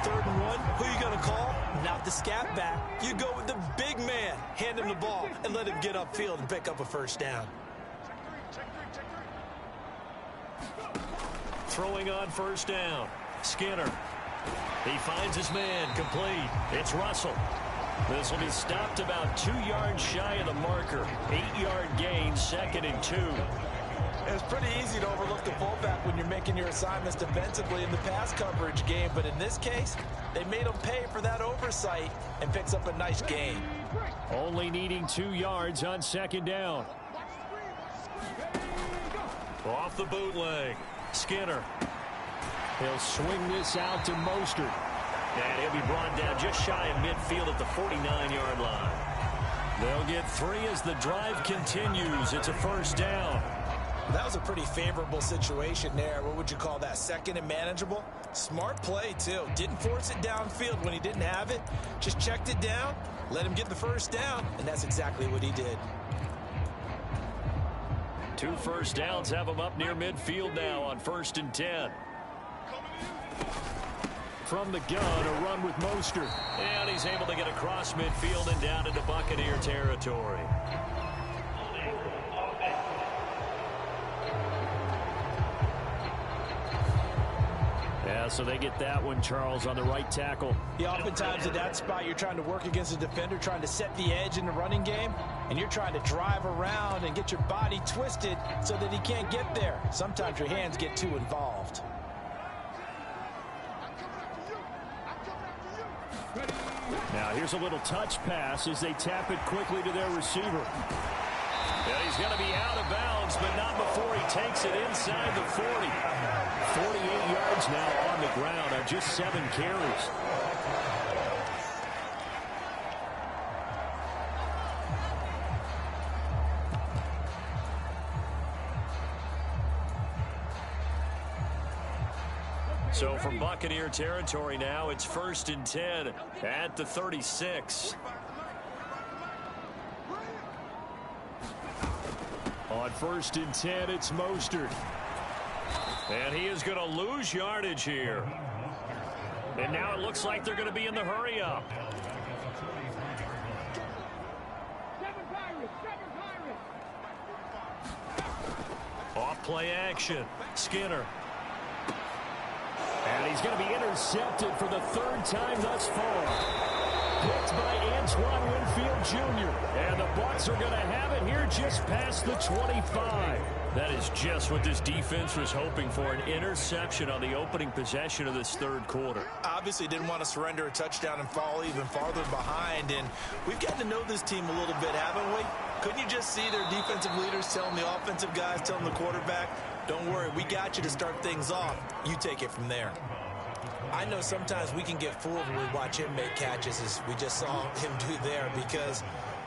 3rd and 1, who you going to call? Not the scat back. You go with the big man. Hand him the ball and let him get upfield and pick up a first down. Throwing on 1st down. Skinner. He finds his man, complete. It's Russell. This will be stopped about 2 yards shy of the marker. 8-yard gain, 2nd and 2. It's pretty easy to overlook the fullback when you're making your assignments defensively in the pass coverage game, but in this case, they made him pay for that oversight and picks up a nice gain. Only needing 2 yards on second down. Off the bootleg. Skinner. He'll swing this out to Mostert. And he'll be brought down just shy of midfield at the 49-yard line. They'll get 3 as the drive continues. It's a first down. That was a pretty favorable situation there. What would you call that? Second and manageable? Smart play, too. Didn't force it downfield when he didn't have it. Just checked it down, let him get the first down, and that's exactly what he did. 2 first downs have him up near midfield now on 1st and 10. From the gun, a run with Mostert. And he's able to get across midfield and down into Buccaneer territory. Yeah, so they get that one, Charles, on the right tackle. Yeah, oftentimes at that spot, you're trying to work against a defender, trying to set the edge in the running game, and you're trying to drive around and get your body twisted so that he can't get there. Sometimes your hands get too involved. Now here's a little touch pass as they tap it quickly to their receiver. Yeah, he's going to be out of bounds, but not before he takes it inside the 40. 48 yards now on the ground on just 7 carries. So from Buccaneer territory now, it's 1st and 10 at the 36. On 1st and 10, it's Mostert. And he is going to lose yardage here. And now it looks like they're going to be in the hurry up. Off play action. Skinner. And he's going to be intercepted for the 3rd time thus far. Picked by Antoine Winfield Jr. And the Bucs are going to have it here just past the 25. That is just what this defense was hoping for, an interception on the opening possession of this 3rd quarter. Obviously didn't want to surrender a touchdown and fall even farther behind, and we've gotten to know this team a little bit, haven't we? Couldn't you just see their defensive leaders telling the offensive guys, telling the quarterback, don't worry, we got you to start things off. You take it from there. I know sometimes we can get fooled when we watch him make catches, as we just saw him do there, because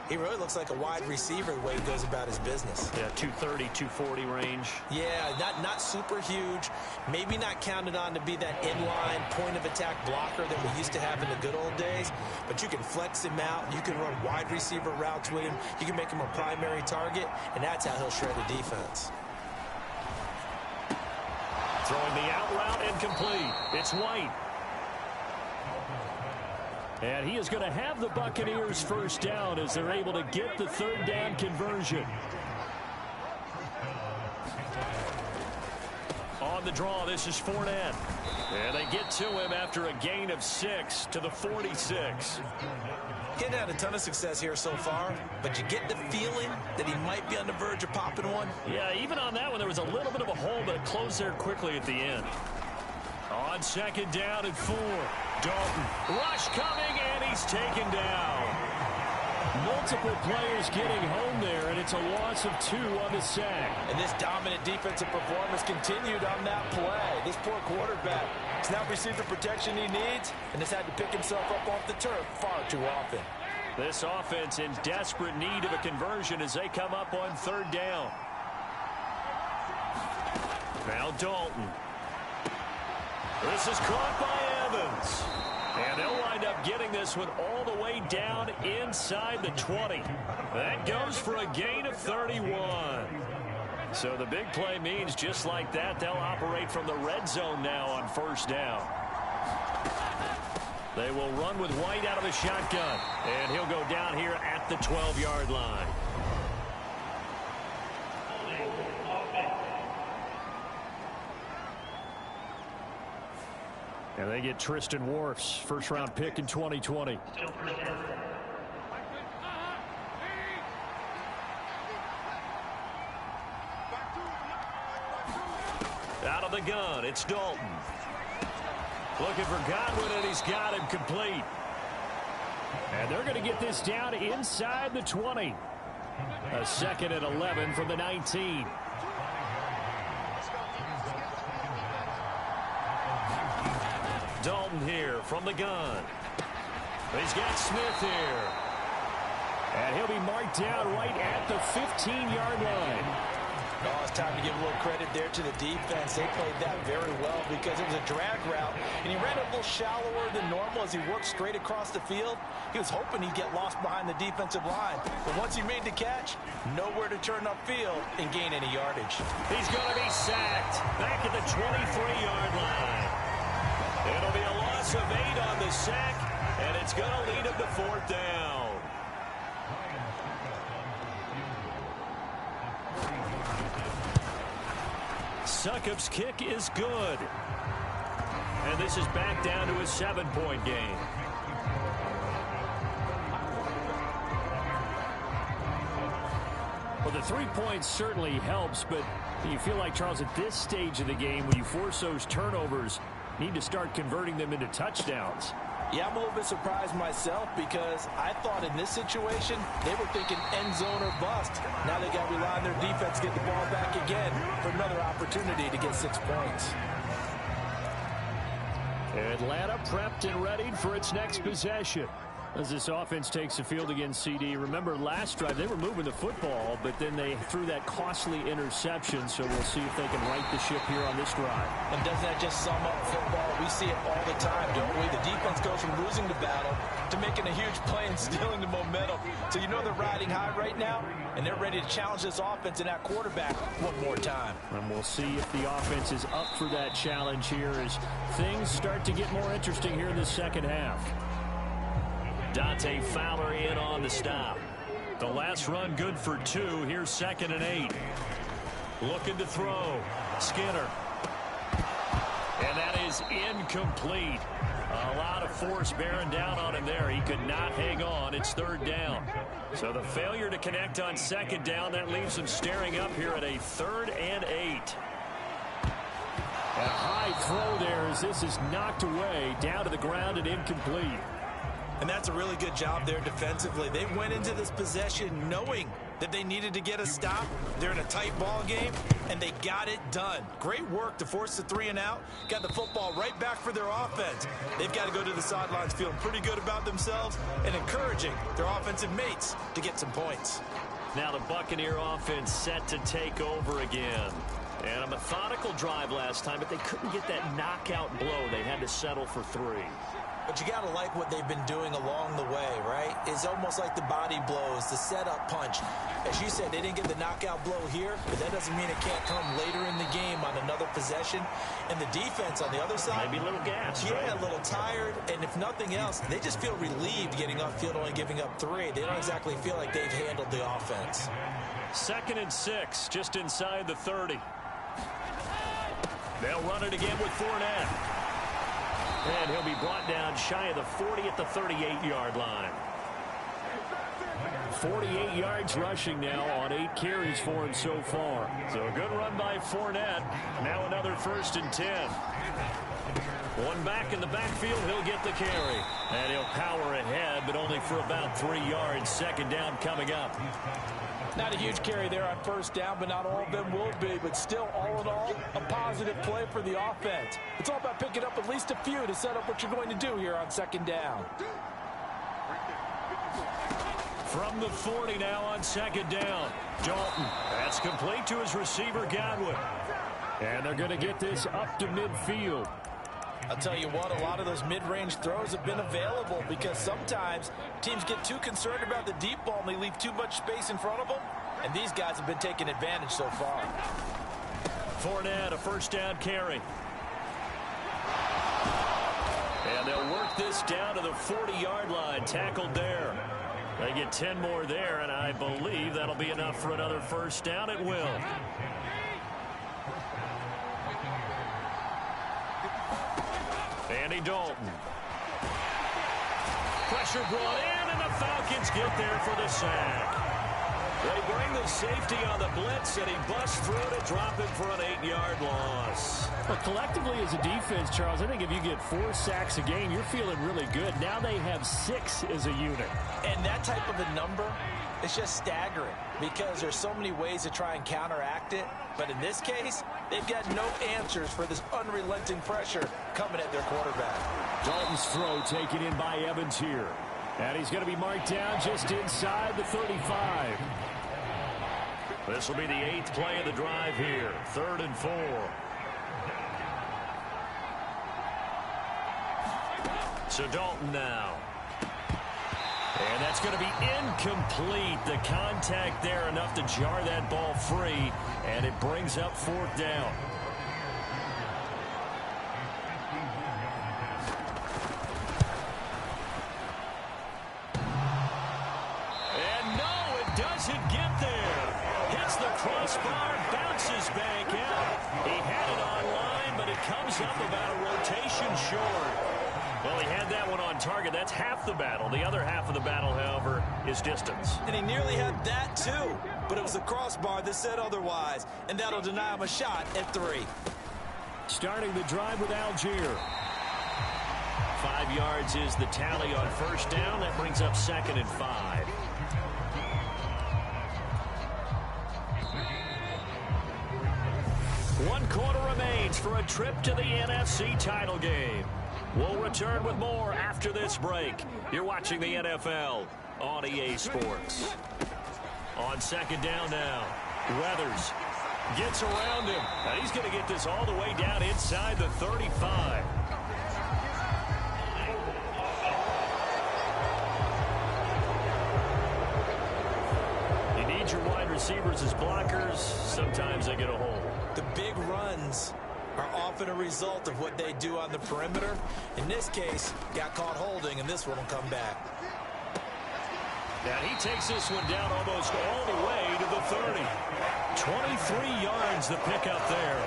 he really looks like a wide receiver the way he goes about his business. Yeah, 230, 240 range. Yeah, not super huge. Maybe not counted on to be that inline point-of-attack blocker that we used to have in the good old days. But you can flex him out. You can run wide receiver routes with him. You can make him a primary target, and that's how he'll shred a defense. Throwing the out route and complete. It's White. And he is going to have the Buccaneers first down as they're able to get the 3rd down conversion. On the draw, this is Fournette. And they get to him after a gain of 6 to the 46. He hadn't had a ton of success here so far, but you get the feeling that he might be on the verge of popping one. Yeah, even on that one, there was a little bit of a hole, but it closed there quickly at the end. On 2nd down and 4. Dalton. Rush coming, and he's taken down. Multiple players getting home there, and it's a loss of 2 on the sack. And this dominant defensive performance continued on that play. This poor quarterback has not received the protection he needs and has had to pick himself up off the turf far too often. This offense in desperate need of a conversion as they come up on 3rd down. Now Dalton. This is caught by Evans. And they'll wind up getting this one all the way down inside the 20. That goes for a gain of 31. So the big play means just like that, they'll operate from the red zone now on 1st down. They will run with White out of the shotgun. And he'll go down here at the 12-yard line. And they get Tristan Wirfs, 1st-round pick in 2020. Out of the gun, it's Dalton. Looking for Godwin, and he's got him complete. And they're going to get this down inside the 20. A 2nd and 11 from the 19. Dalton here from the gun. He's got Smith here. And he'll be marked down right at the 15-yard line. Oh, it's time to give a little credit there to the defense. They played that very well because it was a drag route, and he ran a little shallower than normal as he worked straight across the field. He was hoping he'd get lost behind the defensive line, but once he made the catch, nowhere to turn upfield and gain any yardage. He's going to be sacked back at the 23-yard line. It'll be a loss of 8 on the sack, and it's going to lead him to 4th down. Succop's kick is good. And this is back down to a 7-point game. Well, the 3 points certainly helps, but you feel like, Charles, at this stage of the game, when you force those turnovers, you need to start converting them into touchdowns. Yeah, I'm a little bit surprised myself because I thought in this situation they were thinking end zone or bust. Now they got to rely on their defense to get the ball back again for another opportunity to get 6 points. Atlanta prepped and readied for its next possession. As this offense takes the field against CD. Remember last drive they were moving the football, but then they threw that costly interception, so we'll see if they can right the ship here on this drive. And doesn't that just sum up football? We see it all the time, don't we? The defense goes from losing the battle to making a huge play and stealing the momentum. So you know they're riding high right now, and they're ready to challenge this offense and that quarterback one more time. And we'll see if the offense is up for that challenge here as things start to get more interesting here in the second half. Dante Fowler in on the stop. The last run good for 2. Here's 2nd and 8. Looking to throw. Skinner. And that is incomplete. A lot of force bearing down on him there. He could not hang on. It's 3rd down. So the failure to connect on 2nd down, that leaves him staring up here at a 3rd and 8. A high throw there as this is knocked away down to the ground and incomplete. And that's a really good job there defensively. They went into this possession knowing that they needed to get a stop. They're in a tight ball game, and they got it done. Great work to force the 3 and out. Got the football right back for their offense. They've got to go to the sidelines feeling pretty good about themselves and encouraging their offensive mates to get some points. Now the Buccaneer offense set to take over again. And a methodical drive last time, but they couldn't get that knockout blow. They had to settle for 3. But you got to like what they've been doing along the way, right? It's almost like the body blows, the setup punch. As you said, they didn't get the knockout blow here, but that doesn't mean it can't come later in the game on another possession. And the defense on the other side, maybe a little gas, yeah, right? A little tired. And if nothing else, they just feel relieved getting upfield, only giving up 3. They don't exactly feel like they've handled the offense. 2nd and 6, just inside the 30. They'll run it again with Fournette. And he'll be brought down shy of the 40 at the 38-yard line. 48 yards rushing now on 8 carries for him so far. So a good run by Fournette. Now another 1st and 10. One back in the backfield, he'll get the carry. And he'll power ahead, but only for about 3 yards. 2nd down coming up. Not a huge carry there on 1st down, but not all of them will be. But still, all in all, a positive play for the offense. It's all about picking up at least a few to set up what you're going to do here on 2nd down. From the 40 now on 2nd down. Dalton. That's complete to his receiver, Godwin. And they're going to get this up to midfield. I'll tell you what, a lot of those mid-range throws have been available because sometimes teams get too concerned about the deep ball and they leave too much space in front of them. And these guys have been taking advantage so far. Fournette, a 1st down carry. And they'll work this down to the 40-yard line. Tackled there. They get 10 more there, and I believe that'll be enough for another 1st down. It will. Andy Dalton. Pressure brought in, and the Falcons get there for the sack. They bring the safety on the blitz, and he busts through to drop him for an 8-yard loss. But collectively as a defense, Charles, I think if you get 4 sacks a game, you're feeling really good. Now they have 6 as a unit. And that type of a number is just staggering because there's so many ways to try and counteract it. But in this case, they've got no answers for this unrelenting pressure coming at their quarterback. Dalton's throw taken in by Evans here. And he's going to be marked down just inside the 35. This will be the 8th play of the drive here. 3rd and 4. So Dalton now. And that's going to be incomplete. The contact there enough to jar that ball free. And it brings up 4th down. Doesn't get there. Hits the crossbar, bounces back out. He had it on line, but it comes up about a rotation short. Well, he had that one on target. That's half the battle. The other half of the battle, however, is distance. And he nearly had that, too. But it was the crossbar that said otherwise, and that'll deny him a shot at 3. Starting the drive with Algier. 5 yards is the tally on 1st down. That brings up 2nd and 5. One quarter remains for a trip to the NFC title game. We'll return with more after this break. You're watching the NFL on EA Sports. On 2nd down now, Weathers gets around him. And he's going to get this all the way down inside the 35. You need your wide receivers as blockers. Sometimes they get a hold. The big runs are often a result of what they do on the perimeter. In this case, got caught holding, and this one will come back. And he takes this one down almost all the way to the 30. 23 yards the pickup there.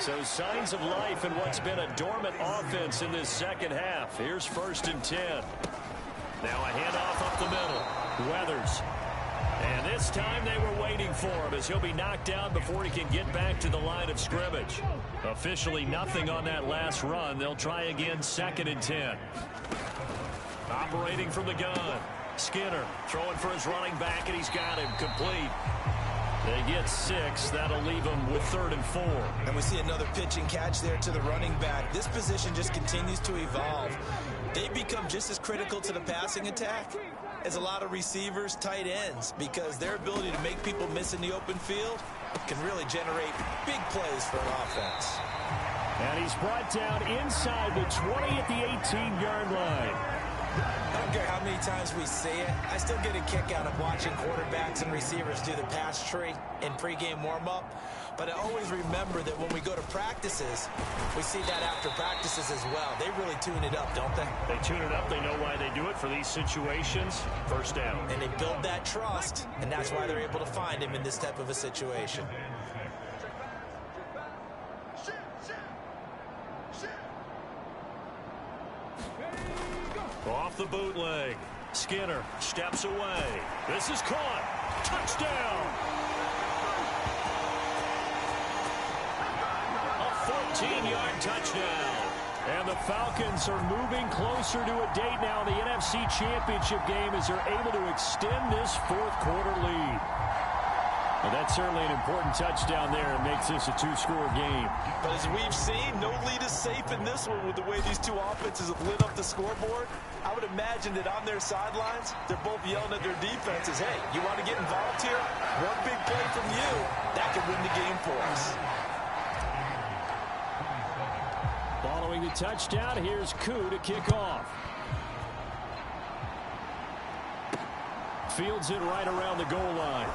So signs of life in what's been a dormant offense in this second half. Here's 1st and 10. Now a handoff up the middle. Weathers. And this time they were waiting for him as he'll be knocked down before he can get back to the line of scrimmage. Officially nothing on that last run. They'll try again 2nd and 10. Operating from the gun. Skinner throwing for his running back, and he's got him complete. They get 6. That'll leave them with 3rd and 4. And we see another pitch and catch there to the running back. This position just continues to evolve. They become just as critical to the passing attack as a lot of receivers, tight ends, because their ability to make people miss in the open field can really generate big plays for an offense. And he's brought down inside the 20 at the 18-yard line. I don't care how many times we see it. I still get a kick out of watching quarterbacks and receivers do the pass tree in pregame warm-up. But I always remember that when we go to practices, we see that after practices as well. They really tune it up, don't they? They tune it up. They know why they do it for these situations. 1st down. And they build that trust, and that's why they're able to find him in this type of a situation. Off the bootleg. Skinner steps away. This is caught. Touchdown. A 14-yard touchdown. And the Falcons are moving closer to a date now in the NFC Championship game as they're able to extend this 4th quarter lead. Well, that's certainly an important touchdown there and makes this a 2-score game. But as we've seen, no lead is safe in this one with the way these two offenses have lit up the scoreboard. I would imagine that on their sidelines, they're both yelling at their defenses, hey, you want to get involved here? One big play from you, that could win the game for us. Following the touchdown, here's Koo to kick off. Fields it right around the goal line.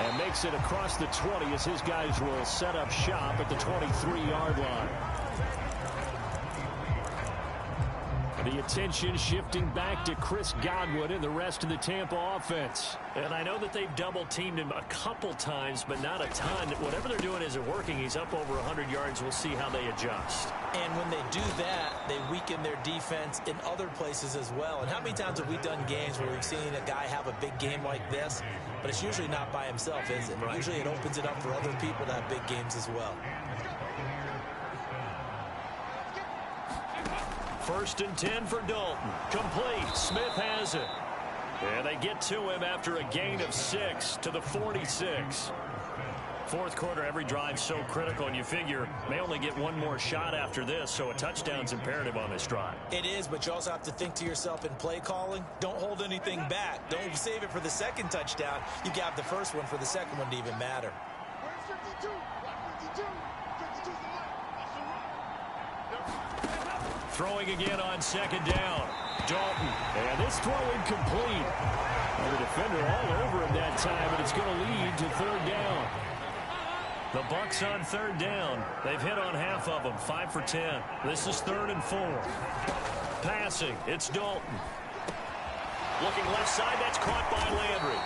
And makes it across the 20 as his guys will set up shop at the 23-yard line. The the attention shifting back to Chris Godwin and the rest of the Tampa offense. And I know that they've double-teamed him a couple times, but not a ton. Whatever they're doing isn't working. He's up over 100 yards. We'll see how they adjust. And when they do that, they weaken their defense in other places as well. And how many times have we done games where we've seen a guy have a big game like this, but it's usually not by himself, is it? Right. Usually it opens it up for other people to have big games as well. First and 10 for Dalton. Complete. Smith has it. And they get to him after a gain of 6 to the 46. Fourth quarter, every drive so critical, and you figure may only get one more shot after this, so a touchdown's imperative on this drive. It is, but you also have to think to yourself in play calling, don't hold anything back. Don't save it for the second touchdown. You got the first one for the second one to even matter. Throwing again on second down. Dalton. And this throw incomplete. And the defender all over him that time, and it's going to lead to third down. The Bucs on third down. They've hit on half of them, 5 for 10. This is 3rd and 4. Passing. It's Dalton. Looking left side. That's caught by Landry.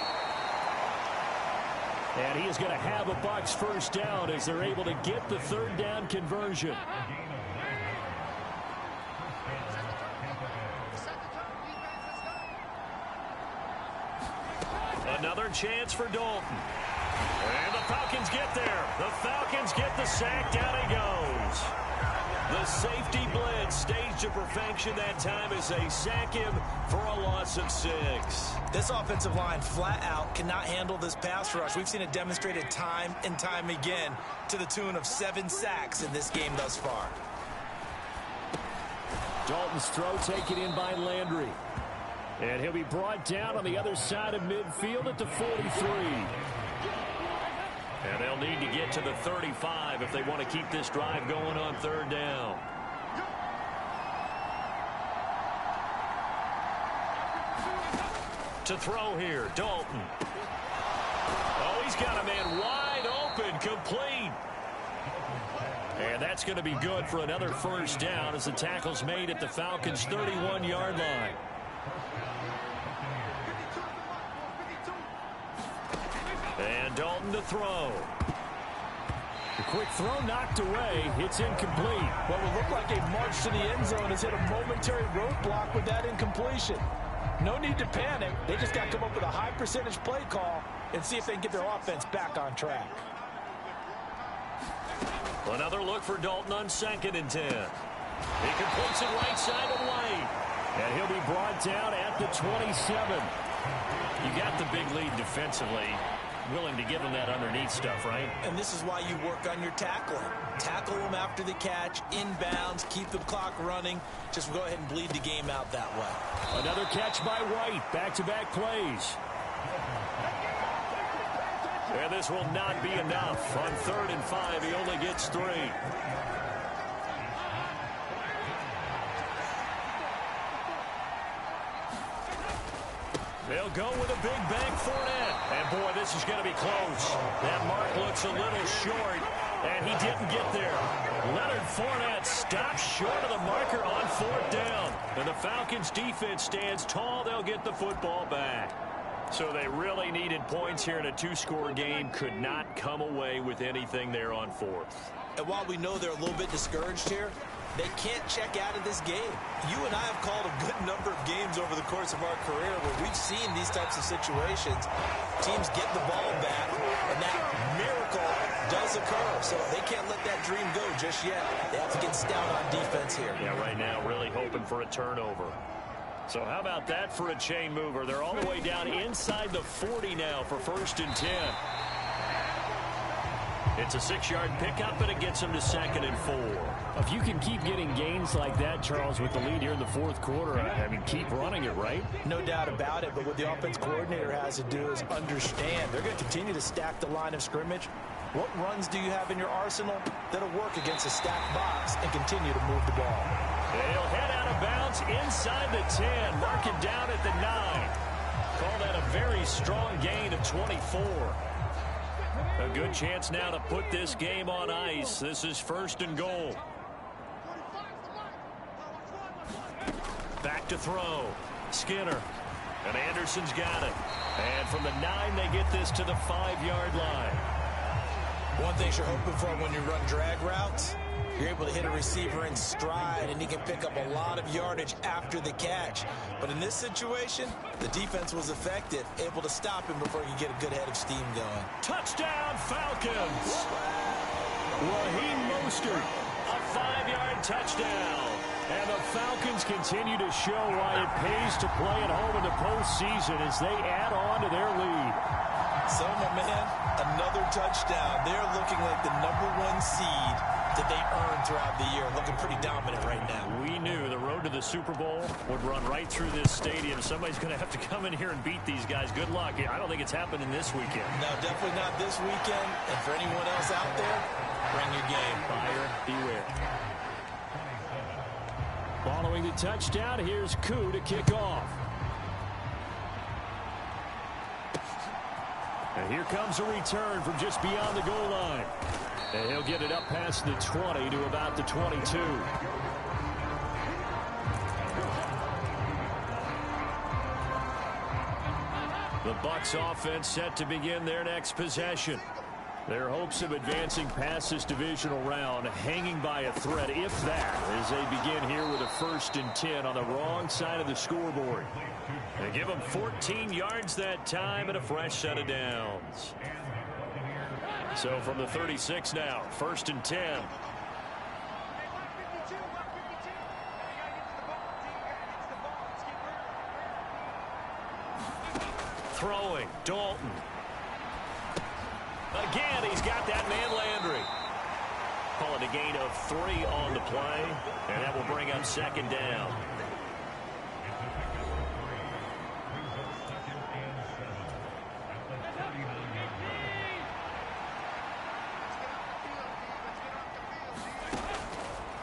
And he is going to have a Bucs first down as they're able to get the third down conversion. Another chance for Dalton. And the Falcons get there. The Falcons get the sack. Down he goes. The safety blitz staged to perfection that time as they sack him for a loss of 6. This offensive line flat out cannot handle this pass rush. We've seen it demonstrated time and time again to the tune of 7 sacks in this game thus far. Dalton's throw taken in by Landry. And he'll be brought down on the other side of midfield at the 43. And they'll need to get to the 35 if they want to keep this drive going on third down. To throw here, Dalton. Oh, he's got a man wide open, complete. And that's going to be good for another first down as the tackle's made at the Falcons' 31-yard line. And Dalton to throw. The quick throw knocked away. It's incomplete. What would look like a march to the end zone has hit a momentary roadblock with that incompletion. No need to panic. They just got to come up with a high percentage play call and see if they can get their offense back on track. Another look for Dalton on 2nd and 10. He completes it right side of White. And he'll be brought down at the 27. You got the big lead defensively. Willing to give them that underneath stuff, right? And this is why you work on your tackling. Tackle them after the catch, inbounds, keep the clock running. Just go ahead and bleed the game out that way. Another catch by White. Back-to-back plays. And this will not be enough. On 3rd and 5, he only gets 3. They'll go with a big bang Fournette. And, boy, this is going to be close. That mark looks a little short, and he didn't get there. Leonard Fournette stops short of the marker on 4th down. And the Falcons' defense stands tall. They'll get the football back. So they really needed points here in a 2-score game. Could not come away with anything there on 4th. And while we know they're a little bit discouraged here, they can't check out of this game. You and I have called a good number of games over the course of our career where we've seen these types of situations. Teams get the ball back, and that miracle does occur. So they can't let that dream go just yet. They have to get stout on defense here. Yeah, right now really hoping for a turnover. So how about that for a chain mover? They're all the way down inside the 40 now for 1st and 10. It's a 6-yard pickup, and it gets them to 2nd and 4. If you can keep getting gains like that, Charles, with the lead here in the 4th quarter, I mean, keep running it, right? No doubt about it, but what the offense coordinator has to do is understand. They're going to continue to stack the line of scrimmage. What runs do you have in your arsenal that'll work against a stacked box and continue to move the ball? They'll head out of bounds inside the 10, mark it down at the 9. Call that a very strong gain of 24. A good chance now to put this game on ice. This is 1st and goal. Back to throw. Skinner. And Anderson's got it. And from the 9, they get this to the 5-yard line. One thing you're hoping for when you run drag routes, you're able to hit a receiver in stride, and he can pick up a lot of yardage after the catch. But in this situation, the defense was effective, able to stop him before he could get a good head of steam going. Touchdown, Falcons! Raheem Mostert, a 5-yard touchdown. And the Falcons continue to show why it pays to play at home in the postseason as they add on to their lead. So, my man, another touchdown. They're looking like the #1 seed that they earned throughout the year. Looking pretty dominant right now. We knew the road to the Super Bowl would run right through this stadium. Somebody's going to have to come in here and beat these guys. Good luck. I don't think it's happening this weekend. No, definitely not this weekend. And for anyone else out there, bring your game. Buyer beware. Following the touchdown, here's Koo to kick off. And here comes a return from just beyond the goal line. And he'll get it up past the 20 to about the 22. The Bucs offense set to begin their next possession. Their hopes of advancing past this divisional round hanging by a thread, if that, as they begin here with a 1st and 10 on the wrong side of the scoreboard. They give them 14 yards that time and a fresh set of downs. So from the 36 now, 1st and 10. Throwing, Dalton. Again, he's got that man Landry. Call it a gain of 3 on the play, and that will bring up 2nd down.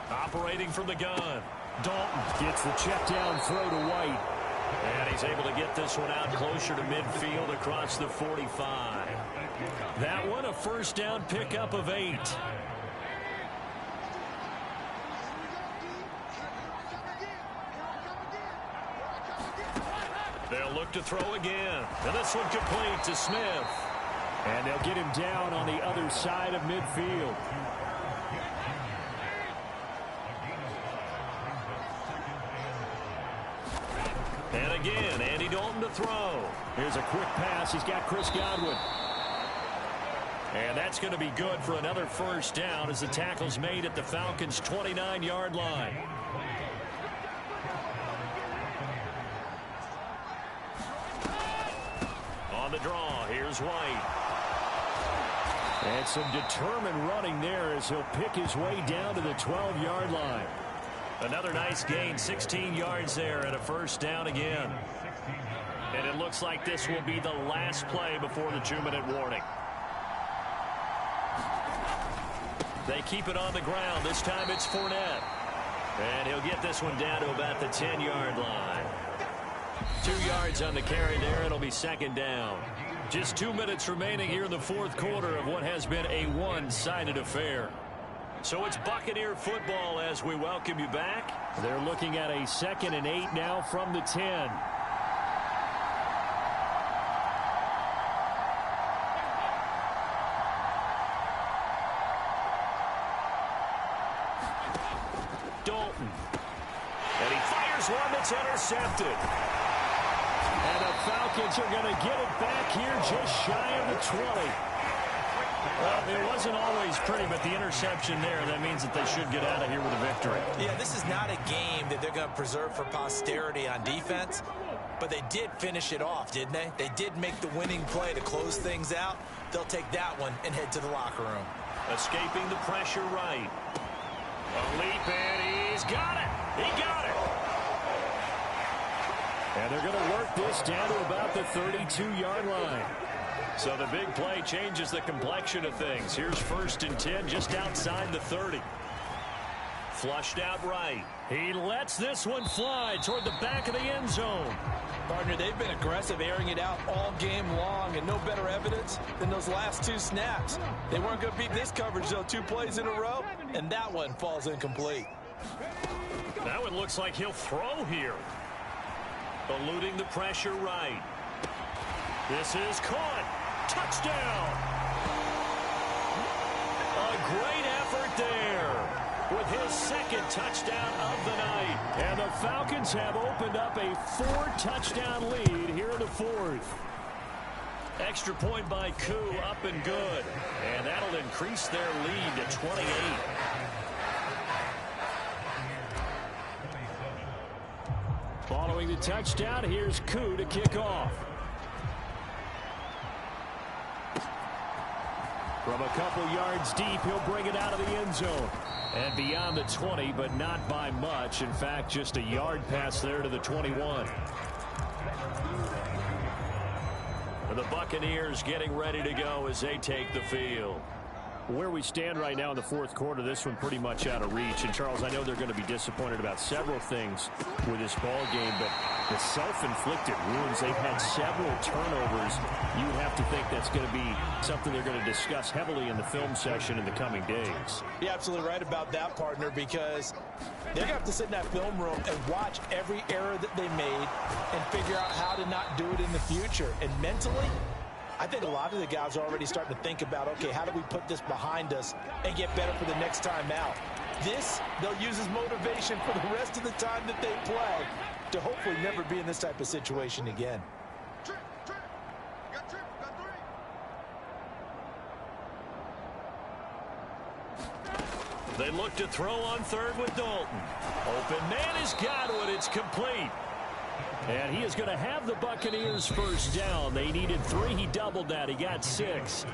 Operating from the gun. Dalton gets the check down throw to White. And he's able to get this one out closer to midfield across the 45. That one, a 1st down pickup of 8. They'll look to throw again. And this one complete to Smith. And they'll get him down on the other side of midfield. And again, Andy Dalton to throw. Here's a quick pass. He's got Chris Godwin. And that's going to be good for another 1st down as the tackle's made at the Falcons' 29-yard line. On the draw, here's White. And some determined running there as he'll pick his way down to the 12-yard line. Another nice gain, 16 yards there and a 1st down again. And it looks like this will be the last play before the 2-minute warning. They keep it on the ground. This time it's Fournette. And he'll get this one down to about the 10-yard line. 2 yards on the carry there. It'll be 2nd down. Just 2 minutes remaining here in the 4th quarter of what has been a one-sided affair. So it's Buccaneer football as we welcome you back. They're looking at a 2nd and 8 now from the 10. Dalton. And he fires one that's intercepted. And the Falcons are going to get it back here just shy of the 20. Well, it wasn't always pretty, but the interception there, that means that they should get out of here with a victory. Yeah, this is not a game that they're going to preserve for posterity on defense, but they did finish it off, didn't they? They did make the winning play to close things out. They'll take that one and head to the locker room. Escaping the pressure right. A leap, and he's got it. He got it. And they're going to work this down to about the 32-yard line. So the big play changes the complexion of things. Here's 1st and 10 just outside the 30. Flushed out right. He lets this one fly toward the back of the end zone. Partner, they've been aggressive, airing it out all game long, and no better evidence than those last 2 snaps. They weren't going to beat this coverage, though, 2 plays in a row, and that one falls incomplete. Now it looks like he'll throw here. Eluding the pressure right. This is caught. Touchdown. A great effort there with his second touchdown of the night. And the Falcons have opened up a 4-touchdown lead here in the fourth. Extra point by Koo, up and good. And that'll increase their lead to 28. Following the touchdown, here's Koo to kick off. From a couple yards deep, he'll bring it out of the end zone. And beyond the 20, but not by much. In fact, just a yard pass there to the 21. The Buccaneers getting ready to go as they take the field. Where we stand right now in the fourth quarter, this one pretty much out of reach. And, Charles, I know they're going to be disappointed about several things with this ball game, but the self-inflicted wounds, they've had several turnovers. You have to think that's going to be something they're going to discuss heavily in the film session in the coming days. You're absolutely right about that, partner, because they're going to have to sit in that film room and watch every error that they made and figure out how to not do it in the future. And mentally, I think a lot of the guys are already starting to think about, okay, how do we put this behind us and get better for the next time out? This, they'll use as motivation for the rest of the time that they play to hopefully never be in this type of situation again. They look to throw on third with Dalton. Open man is Godwin. It's complete. And he is going to have the Buccaneers first down. They needed 3. He doubled that. He got 6.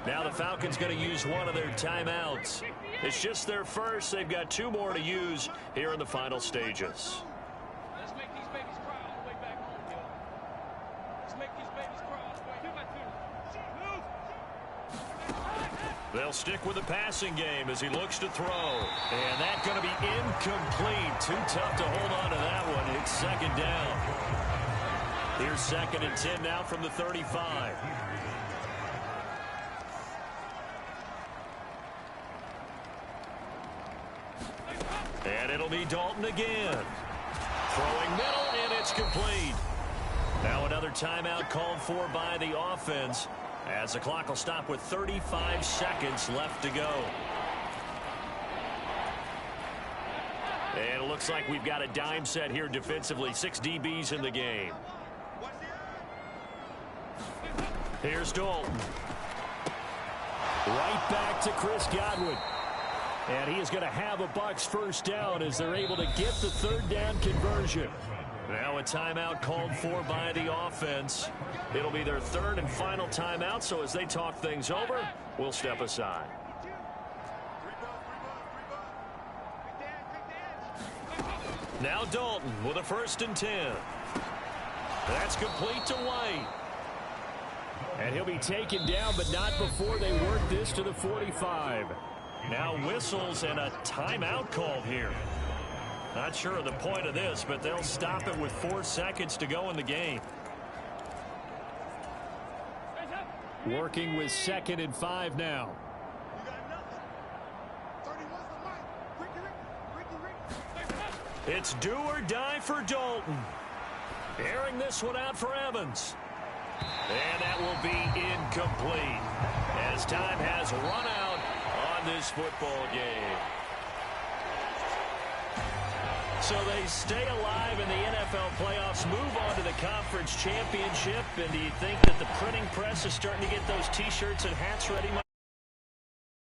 Now the Falcons going to use one of their timeouts. It's just their first. They've got 2 more to use here in the final stages. Let's make these babies cry all the way back home, yo. Let's make these babies cry all the way. 2 by 2. They'll stick with the passing game as he looks to throw. And that's going to be incomplete. Too tough to hold on to that one. It's second down. Here's 2nd and 10 now from the 35. And it'll be Dalton again. Throwing middle, and it's complete. Now another timeout called for by the offense, as the clock will stop with 35 seconds left to go. And it looks like we've got a dime set here defensively. 6 DBs in the game. Here's Dalton. Right back to Chris Godwin. And he is going to have a Bucs first down as they're able to get the 3rd down conversion. Now a timeout called for by the offense. It'll be their 3rd and final timeout, so as they talk things over, we'll step aside. Now Dalton with a 1st and 10. That's complete to White. And he'll be taken down, but not before they work this to the 45. Now whistles and a timeout called here. Not sure of the point of this, but they'll stop it with 4 seconds to go in the game. Working with 2nd and 5 now. It's do or die for Dalton. Airing this one out for Evans. And that will be incomplete as time has run out on this football game. So they stay alive in the NFL playoffs, move on to the conference championship. And do you think that the printing press is starting to get those T-shirts and hats ready, Mike?